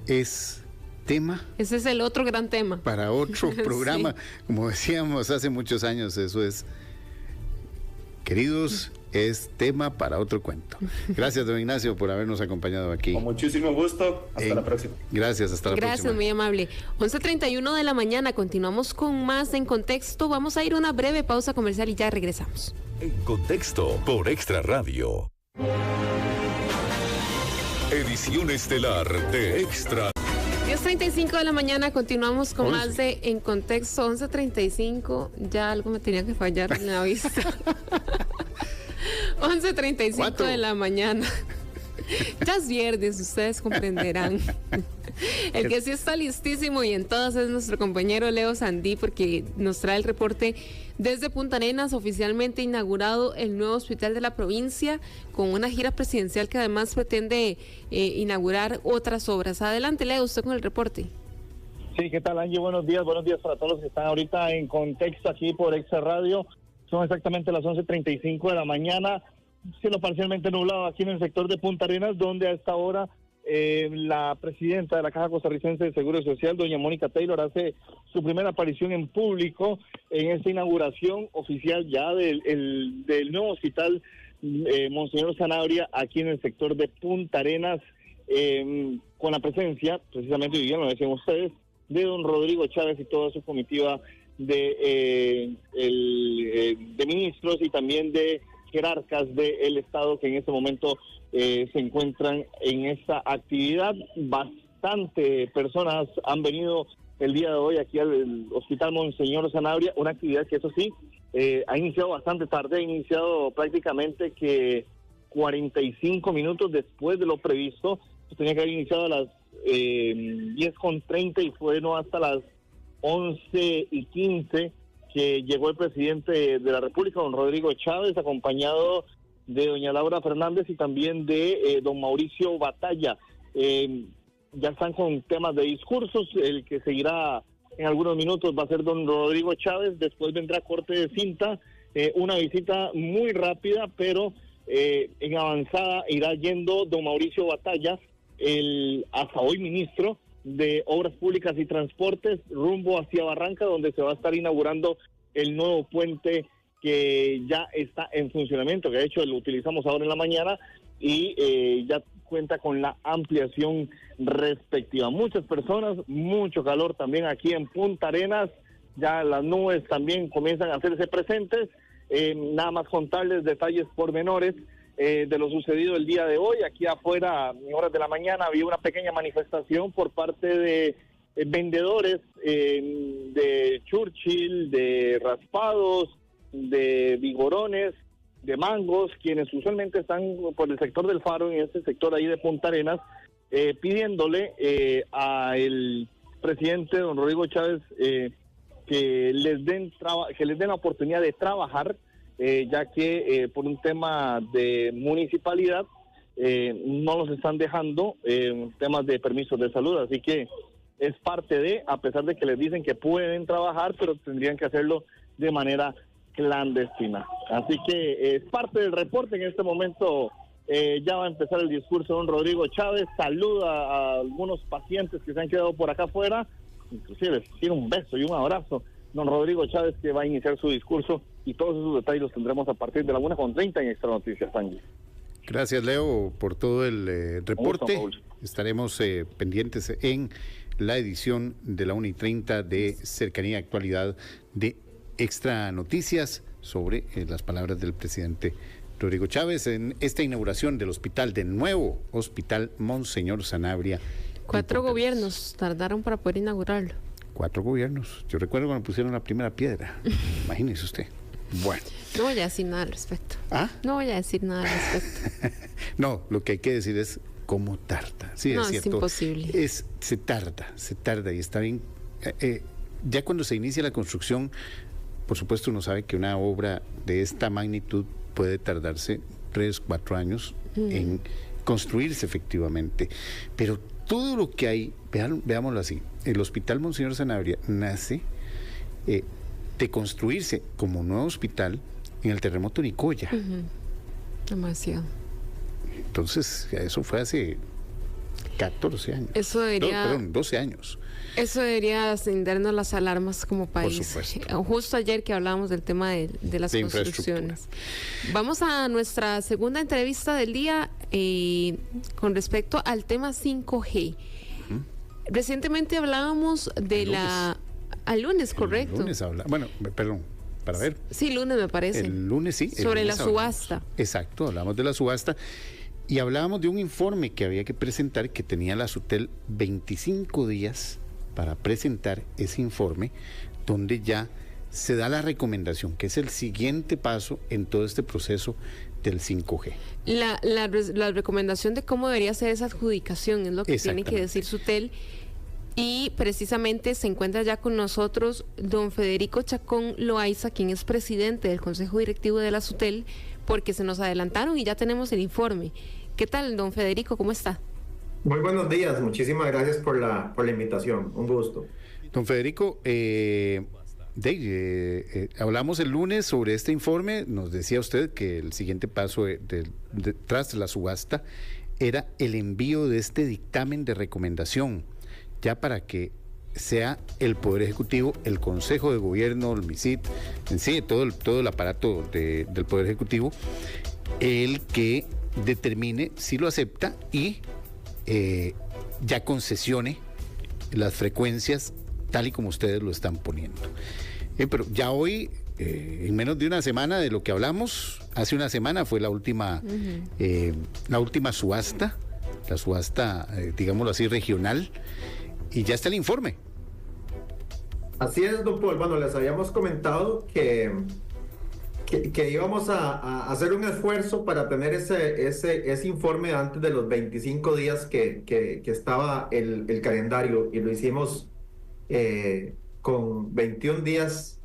es tema. Ese es el otro gran tema. Para otro programa, sí. Como decíamos hace muchos años, eso es, queridos, es tema para otro cuento. Gracias, don Ignacio, por habernos acompañado aquí. Con muchísimo gusto. Hasta la próxima. Gracias, hasta la próxima. Gracias, muy amable. 11:31 de la mañana, continuamos con más En Contexto. Vamos a ir a una breve pausa comercial y ya regresamos. En Contexto, por Extra Radio. Edición estelar de Extra. 10:35 de la mañana, continuamos con más de En Contexto. 11:35, ya algo me tenía que fallar en la vista. 11:35 de la mañana. Ya es viernes, ustedes comprenderán. El que sí está listísimo y en todas es nuestro compañero Leo Sandí, porque nos trae el reporte desde Punta Arenas, oficialmente inaugurado el nuevo hospital de la provincia, con una gira presidencial que además pretende inaugurar otras obras. Adelante, Leo, usted con el reporte. Sí, ¿qué tal, Angie? Buenos días para todos los que están ahorita en Contexto aquí por Extra Radio. Son exactamente las 11:35 de la mañana. Cielo parcialmente nublado aquí en el sector de Punta Arenas, donde a esta hora la presidenta de la Caja Costarricense de Seguro Social, doña Mónica Taylor, hace su primera aparición en público en esta inauguración oficial ya del nuevo hospital Monseñor Sanabria aquí en el sector de Punta Arenas, con la presencia, precisamente hoy día lo decían ustedes, de don Rodrigo Chávez y toda su comitiva de ministros y también de jerarcas del Estado que en este momento se encuentran en esta actividad. Bastante personas han venido el día de hoy aquí al Hospital Monseñor Sanabria, una actividad que eso sí, ha iniciado bastante tarde, ha iniciado prácticamente que 45 minutos después de lo previsto. Tenía que haber iniciado a las 10:30 y fue no hasta las 11:15 que llegó el presidente de la República, don Rodrigo Chávez, acompañado de doña Laura Fernández y también de don Mauricio Batalla. Ya están con temas de discursos. El que seguirá en algunos minutos va a ser don Rodrigo Chávez. Después vendrá corte de cinta, una visita muy rápida, pero en avanzada irá yendo don Mauricio Batalla, el hasta hoy ministro de Obras Públicas y Transportes, rumbo hacia Barranca, donde se va a estar inaugurando el nuevo puente que ya está en funcionamiento, que de hecho lo utilizamos ahora en la mañana y ya cuenta con la ampliación respectiva. Muchas personas, mucho calor también aquí en Punta Arenas, ya las nubes también comienzan a hacerse presentes. Nada más contarles detalles pormenores de lo sucedido el día de hoy. Aquí afuera, en horas de la mañana, había una pequeña manifestación por parte de vendedores de Churchill, de raspados, de vigorones, de mangos, quienes usualmente están por el sector del Faro, en este sector ahí de Punta Arenas, pidiéndole al presidente don Rodrigo Chávez que les den la oportunidad de trabajar, ya que por un tema de municipalidad no los están dejando temas de permisos de salud, así que es parte de, a pesar de que les dicen que pueden trabajar, pero tendrían que hacerlo de manera clandestina. Así que es parte del reporte. En este momento ya va a empezar el discurso de don Rodrigo Chávez, saluda a algunos pacientes que se han quedado por acá afuera, inclusive les tiene un beso y un abrazo don Rodrigo Chávez, que va a iniciar su discurso, y todos esos detalles los tendremos a partir de la 1:30 en Extra Noticias, Angie. Gracias, Leo, por todo el reporte. Estaremos pendientes en la edición de la 1:30 de Cercanía y Actualidad de Extra Noticias sobre las palabras del presidente Rodrigo Chávez, en esta inauguración del hospital, del nuevo hospital Monseñor Sanabria. 4 gobiernos tardaron para poder inaugurarlo. 4 gobiernos. Yo recuerdo cuando pusieron la primera piedra. Imagínese usted. Bueno. No voy a decir nada al respecto. ¿Ah? No voy a decir nada al respecto. No, lo que hay que decir es cómo tarda. Sí, no, es cierto. Es imposible. Se tarda y está bien. Ya cuando se inicia la construcción, por supuesto uno sabe que una obra de esta magnitud puede tardarse 3, 4 años en construirse efectivamente. Pero todo lo que hay, veámoslo así, el Hospital Monseñor Sanabria nace de construirse como nuevo hospital en el terremoto de Nicoya. Demasiado. Entonces, eso fue hace 14 años. Eso debería... Perdón, 12 años. Eso debería encendernos las alarmas como país. Por supuesto. Justo ayer que hablábamos del tema de las construcciones. Vamos a nuestra segunda entrevista del día con respecto al tema 5G. Recientemente hablábamos de al lunes, correcto. Lunes bueno, perdón, para ver. Sí, lunes me parece. El lunes sí. Sobre la subasta. Exacto, hablamos de la subasta. Y hablábamos de un informe que había que presentar, que tenía la SUTEL 25 días para presentar ese informe, donde ya se da la recomendación, que es el siguiente paso en todo este proceso del 5G. La recomendación de cómo debería ser esa adjudicación es lo que tiene que decir SUTEL. Y precisamente se encuentra ya con nosotros don Federico Chacón Loaiza, quien es presidente del Consejo Directivo de la SUTEL, porque se nos adelantaron y ya tenemos el informe. ¿Qué tal, don Federico? ¿Cómo está? Muy buenos días, muchísimas gracias por la invitación, un gusto. Don Federico, hablamos el lunes sobre este informe, nos decía usted que el siguiente paso tras la subasta era el envío de este dictamen de recomendación, ya para que sea el Poder Ejecutivo, el Consejo de Gobierno, el MISID, en sí, todo el aparato del Poder Ejecutivo, el que determine si lo acepta y ya concesione las frecuencias tal y como ustedes lo están poniendo. Pero ya hoy, en menos de una semana de lo que hablamos, hace una semana fue la última subasta, la subasta, digámoslo así, regional, y ya está el informe. Así es, don Paul. Bueno, les habíamos comentado que íbamos a hacer un esfuerzo para tener ese informe antes de los 25 días que estaba el calendario, y lo hicimos con 21 días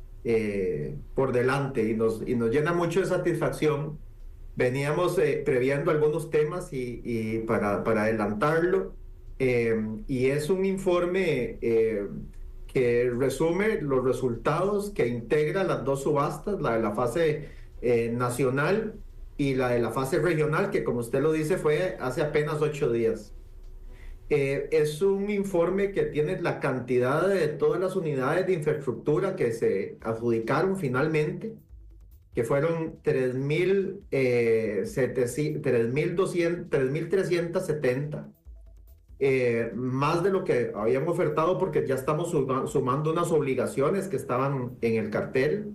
por delante, y nos llena mucho de satisfacción. Veníamos previendo algunos temas y para adelantarlo, y es un informe que resume los resultados, que integra las dos subastas, la de la fase nacional y la de la fase regional, que como usted lo dice fue hace apenas 8 días. Es un informe que tiene la cantidad de todas las unidades de infraestructura que se adjudicaron finalmente, que fueron 3.370. Más de lo que habíamos ofertado, porque ya estamos sumando unas obligaciones que estaban en el cartel.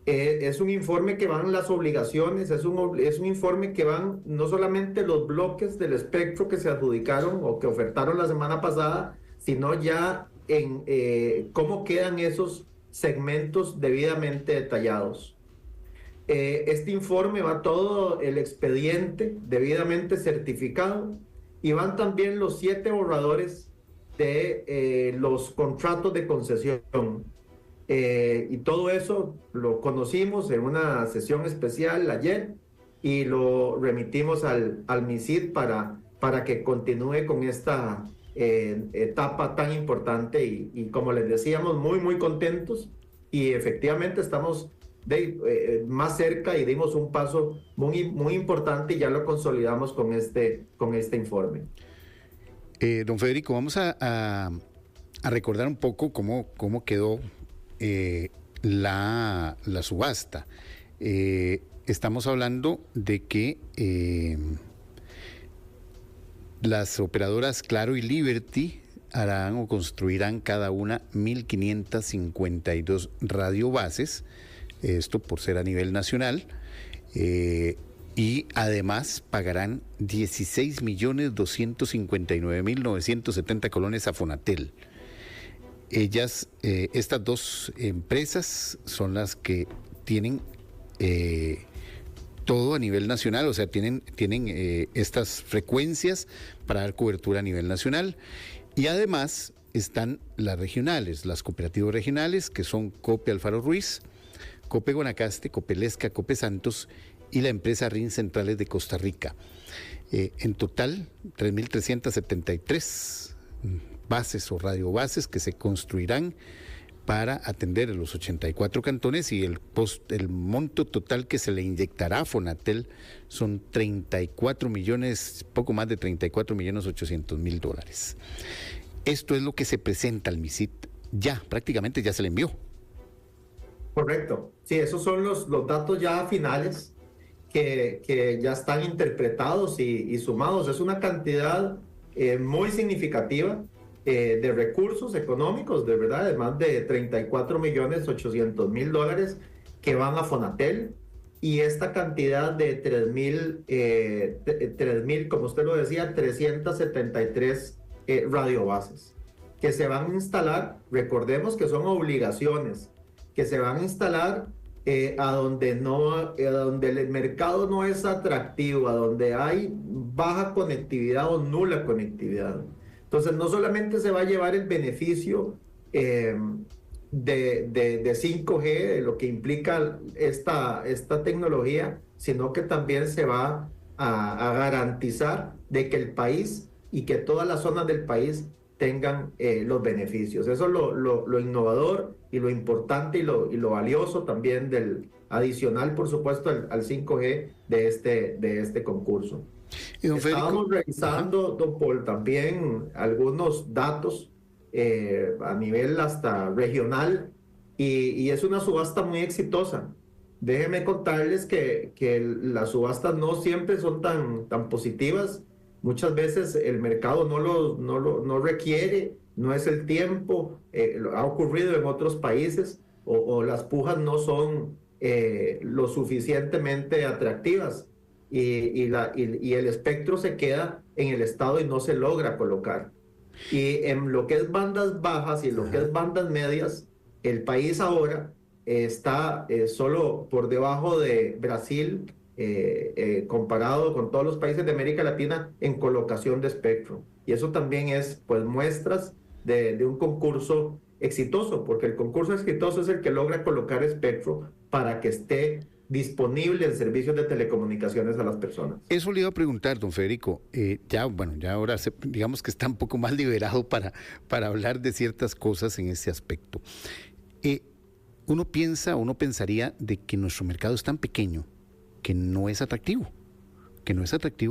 Es un informe que van las obligaciones, es un informe que van no solamente los bloques del espectro que se adjudicaron o que ofertaron la semana pasada, sino ya en cómo quedan esos segmentos debidamente detallados. Este informe va todo el expediente debidamente certificado, y van también los 7 borradores de los contratos de concesión. Y todo eso lo conocimos en una sesión especial ayer y lo remitimos al MISID para que continúe con esta etapa tan importante. Y como les decíamos, muy contentos, y efectivamente estamos más cerca y dimos un paso muy importante y ya lo consolidamos con este informe. Don Federico, vamos a recordar un poco cómo quedó la subasta. Estamos hablando de que las operadoras Claro y Liberty harán o construirán cada una 1.552 radiobases, esto por ser a nivel nacional, y además pagarán 16.259.970 colones a Fonatel. Estas dos empresas son las que tienen todo a nivel nacional, o sea, tienen estas frecuencias para dar cobertura a nivel nacional, y además están las regionales, las cooperativas regionales, que son Cope Alfaro Ruiz, Cope Guanacaste, Cope Lesca, Cope Santos y la empresa RIN Centrales de Costa Rica. En total, 3.373 bases o radiobases que se construirán para atender a los 84 cantones, y el monto total que se le inyectará a Fonatel son 34 millones, poco más de 34.800.000 dólares. Esto es lo que se presenta al MISIT. Prácticamente ya se le envió. Correcto. Sí, esos son los datos ya finales que ya están interpretados y sumados. Es una cantidad muy significativa de recursos económicos, de verdad, de más de 34.800.000 dólares que van a Fonatel, y esta cantidad de 3.000, como usted lo decía, 373 radiobases que se van a instalar. Recordemos que son obligaciones que se van a instalar a donde el mercado no es atractivo, a donde hay baja conectividad o nula conectividad. Entonces, no solamente se va a llevar el beneficio de 5G, de lo que implica esta tecnología, sino que también se va a garantizar de que el país y que todas las zonas del país tengan los beneficios. Eso es lo innovador y lo importante y lo valioso también adicional, por supuesto, al 5G de este concurso. Estábamos revisando, don Paul, también algunos datos a nivel hasta regional, y es una subasta muy exitosa. Déjenme contarles que las subastas no siempre son tan positivas. Muchas veces el mercado no requiere, no es el tiempo, ha ocurrido en otros países, o las pujas no son lo suficientemente atractivas, y el espectro se queda en el estado y no se logra colocar. Y en lo que es bandas bajas y en lo que es bandas medias, el país ahora está solo por debajo de Brasil, comparado con todos los países de América Latina en colocación de espectro. Y eso también es, pues, muestras de un concurso exitoso, porque el concurso exitoso es el que logra colocar espectro para que esté disponible en servicios de telecomunicaciones a las personas. Eso le iba a preguntar, don Federico. Ya ahora digamos que está un poco más liberado para hablar de ciertas cosas en ese aspecto. Uno pensaría de que nuestro mercado es tan pequeño que no es atractivo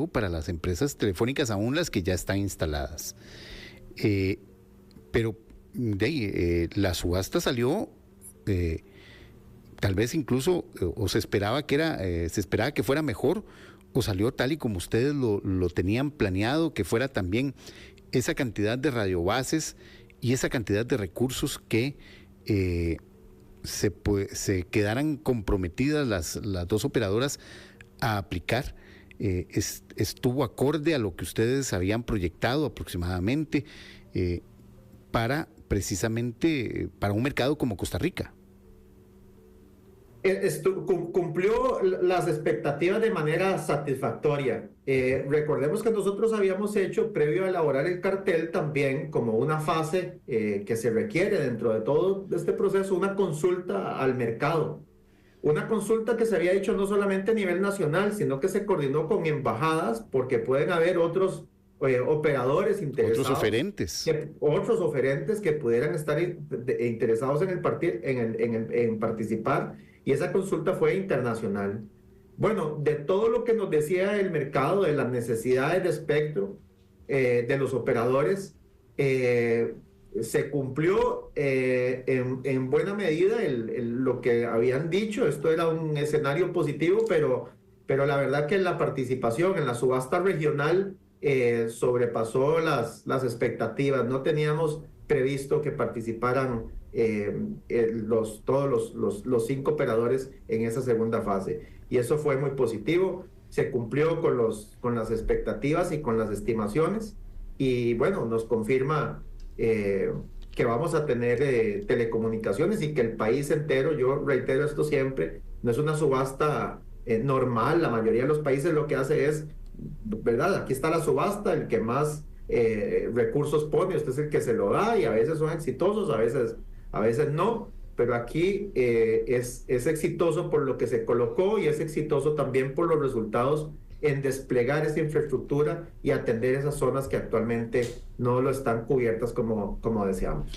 para las empresas telefónicas, aún las que ya están instaladas. Pero la subasta salió, tal vez incluso, o se esperaba que fuera mejor, o salió tal y como ustedes lo tenían planeado, que fuera también esa cantidad de radiobases y esa cantidad de recursos que se quedaran comprometidas las dos operadoras a aplicar. Estuvo acorde a lo que ustedes habían proyectado aproximadamente precisamente para un mercado como Costa Rica. Cumplió las expectativas de manera satisfactoria. Recordemos que nosotros habíamos hecho, previo a elaborar el cartel, también como una fase que se requiere dentro de todo este proceso, una consulta al mercado. Una consulta que se había hecho no solamente a nivel nacional, sino que se coordinó con embajadas, porque pueden haber otros operadores interesados. Otros oferentes que pudieran estar interesados en participar. Y esa consulta fue internacional. Bueno, de todo lo que nos decía el mercado, de las necesidades de espectro de los operadores, se cumplió en buena medida lo que habían dicho. Esto era un escenario positivo, pero la verdad que la participación en la subasta regional sobrepasó las expectativas. No teníamos previsto que participaran todos los 5 operadores en esa segunda fase, y eso fue muy positivo. se cumplió con las expectativas y con las estimaciones, y bueno, nos confirma que vamos a tener telecomunicaciones y que el país entero, yo reitero esto siempre, no es una subasta normal. La mayoría de los países lo que hace es, ¿verdad? Aquí está la subasta, el que más recursos pone, usted es el que se lo da, y a veces son exitosos, a veces no, pero aquí es exitoso por lo que se colocó, y es exitoso también por los resultados en desplegar esa infraestructura y atender esas zonas que actualmente no lo están cubiertas como deseamos.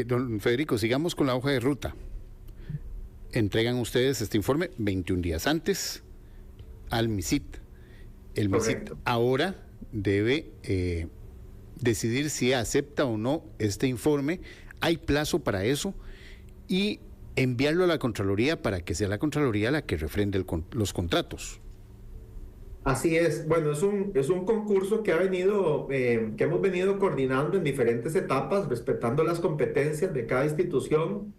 Don Federico, sigamos con la hoja de ruta. Entregan ustedes este informe 21 días antes al MISIT. El MISIT ahora debe decidir si acepta o no este informe. Hay plazo para eso, y enviarlo a la Contraloría para que sea la Contraloría la que refrende los contratos. Así es. Bueno, es un concurso que hemos venido coordinando en diferentes etapas, respetando las competencias de cada institución,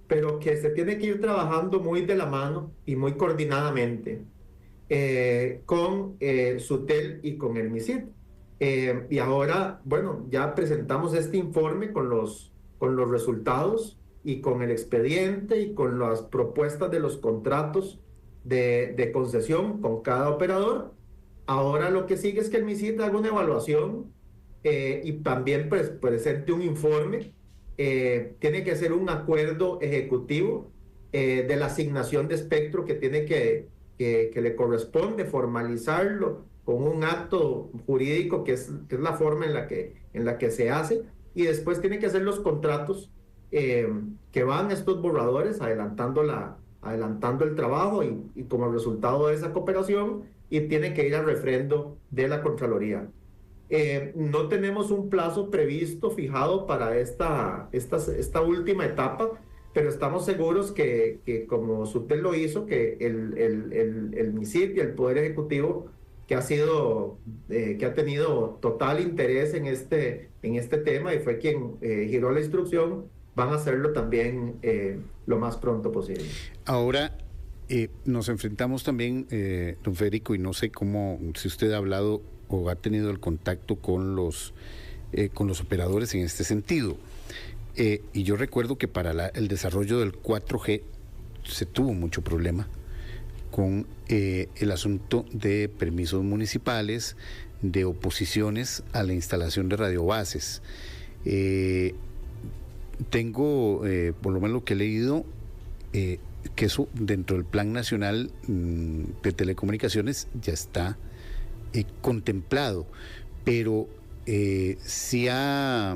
pero que se tiene que ir trabajando muy de la mano y muy coordinadamente con SUTEL y con el MISIT. Y ahora, bueno, ya presentamos este informe con los resultados y con el expediente y con las propuestas de los contratos de concesión con cada operador. Ahora lo que sigue es que el MISIT haga una evaluación y también presente un informe. Tiene que ser un acuerdo ejecutivo de la asignación de espectro que tiene que le corresponde formalizarlo con un acto jurídico que es la forma en la que se hace, y después tiene que hacer los contratos que van estos borradores adelantando el trabajo y como resultado de esa cooperación, y tiene que ir al refrendo de la Contraloría. No tenemos un plazo previsto fijado para esta última etapa, pero estamos seguros que como SUTEL lo hizo, que el MISIT y el Poder Ejecutivo, que ha tenido total interés en este tema y fue quien giró la instrucción, van a hacerlo también lo más pronto posible. Ahora, nos enfrentamos también, don Federico, y no sé si usted ha hablado o ha tenido el contacto con los operadores en este sentido. Y yo recuerdo que para el desarrollo del 4G se tuvo mucho problema con el asunto de permisos municipales, de oposiciones a la instalación de radiobases. Tengo, por lo menos lo que he leído, que eso dentro del Plan Nacional de Telecomunicaciones ya está contemplado, pero si ha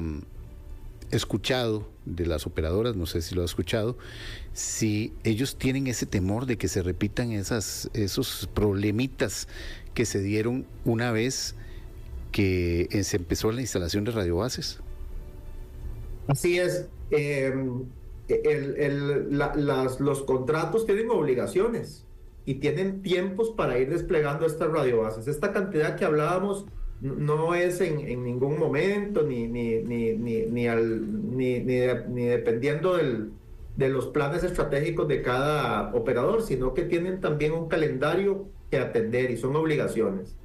escuchado de las operadoras, no sé si lo ha escuchado, si ellos tienen ese temor de que se repitan esos problemitas que se dieron una vez que se empezó la instalación de radiobases. Así es. Los contratos tienen obligaciones y tienen tiempos para ir desplegando estas radiobases. Esta cantidad que hablábamos no es en ningún momento ni dependiendo de los planes estratégicos de cada operador, sino que tienen también un calendario que atender y son obligaciones.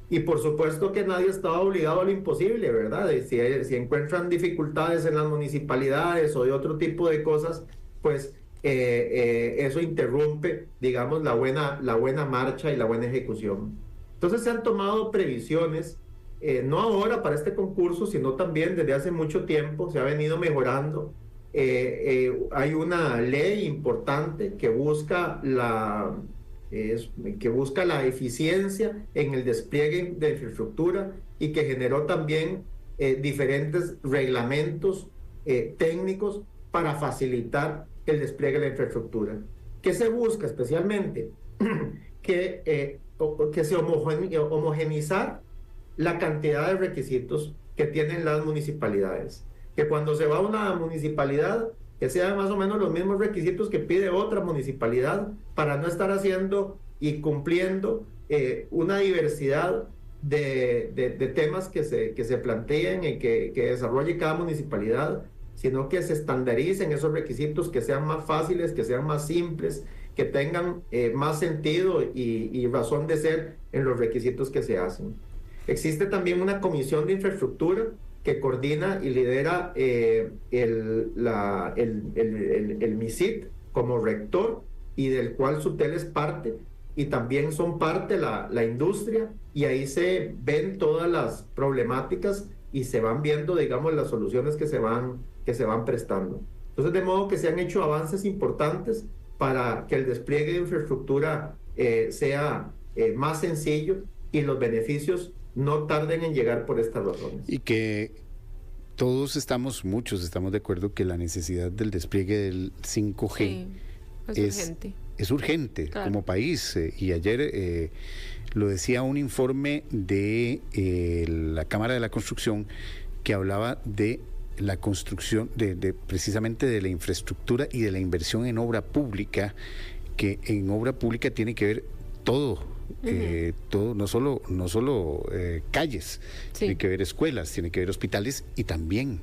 Y por supuesto que nadie estaba obligado a lo imposible, ¿verdad? Si encuentran dificultades en las municipalidades o de otro tipo de cosas, pues eso interrumpe, digamos, la buena marcha y la buena ejecución. Entonces se han tomado previsiones, no ahora para este concurso, sino también desde hace mucho tiempo se ha venido mejorando. Hay una ley importante que busca la eficiencia en el despliegue de infraestructura y que generó también diferentes reglamentos técnicos para facilitar el despliegue de la infraestructura. ¿Qué se busca especialmente? Que se homogenizar la cantidad de requisitos que tienen las municipalidades. Que cuando se va a una municipalidad, que sean más o menos los mismos requisitos que pide otra municipalidad, para no estar haciendo y cumpliendo una diversidad de temas que se planteen y que desarrolle cada municipalidad, sino que se estandaricen esos requisitos, que sean más fáciles, que sean más simples que tengan más sentido y razón de ser en los requisitos que se hacen. Existe también una comisión de infraestructura que coordina y lidera el MISIT como rector y del cual SUTEL es parte, y también son parte la industria, y ahí se ven todas las problemáticas y se van viendo, digamos, las soluciones que se van prestando. Entonces, de modo que se han hecho avances importantes para que el despliegue de infraestructura sea más sencillo y los beneficios no tarden en llegar por estas razones. Y que muchos estamos de acuerdo que la necesidad del despliegue del 5G Sí, es urgente claro, como país. Y ayer lo decía un informe de la Cámara de la Construcción que hablaba de la construcción, precisamente de la infraestructura y de la inversión en obra pública, que en obra pública tiene que ver todo. Todo, no solo calles, tiene que ver escuelas, tiene que ver hospitales y también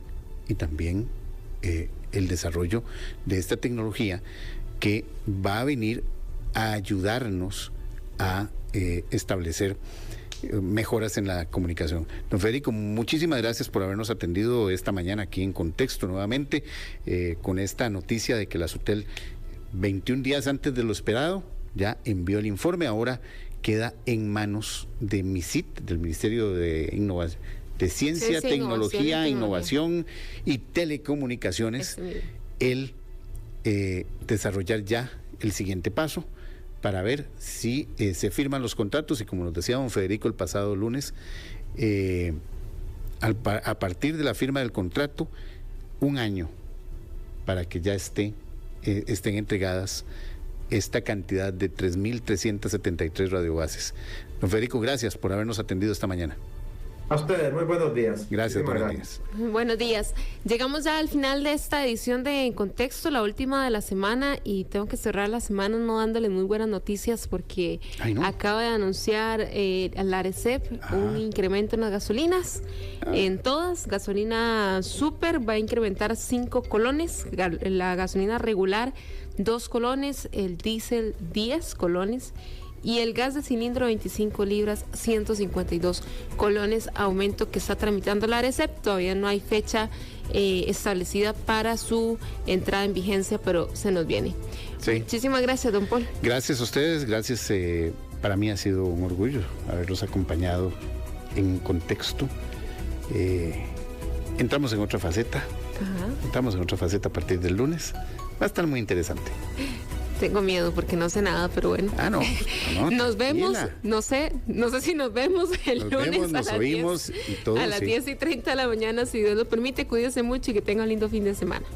el desarrollo de esta tecnología que va a venir a ayudarnos a establecer mejoras en la comunicación. Don Federico, muchísimas gracias por habernos atendido esta mañana aquí en Contexto nuevamente, con esta noticia de que la SUTEL 21 días antes de lo esperado ya envió el informe. Ahora queda en manos de MISIT, del Ministerio de Innovación, de Ciencia, Tecnología, Innovación y Telecomunicaciones, el desarrollar ya el siguiente paso para ver si se firman los contratos, y como nos decía don Federico el pasado lunes, a partir de la firma del contrato, 1 año para que ya estén entregadas esta cantidad de 3.373 radiobases. Don Federico, gracias por habernos atendido esta mañana. A ustedes, muy buenos días. Gracias, buenos días. Buenos días. Llegamos ya al final de esta edición de En Contexto, la última de la semana, y tengo que cerrar la semana no dándole muy buenas noticias porque acaba de anunciar la ARECEP un incremento en las gasolinas, en todas. Gasolina super va a incrementar 5 colones, la gasolina regular 2 colones, el diésel 10 colones y el gas de cilindro 25 libras 152 colones, aumento que está tramitando la ARECEP. Todavía no hay fecha establecida para su entrada en vigencia, pero se nos viene. Sí. Muchísimas gracias, don Paul. Gracias a ustedes, gracias. Para mí ha sido un orgullo haberlos acompañado en Contexto. Entramos en otra faceta. Entramos en otra faceta a partir del lunes. Va a estar muy interesante. Tengo miedo porque no sé nada, pero bueno. Nos vemos, no sé si nos vemos el lunes a las 10:30 de la mañana, si Dios lo permite. Cuídense mucho y que tengan un lindo fin de semana.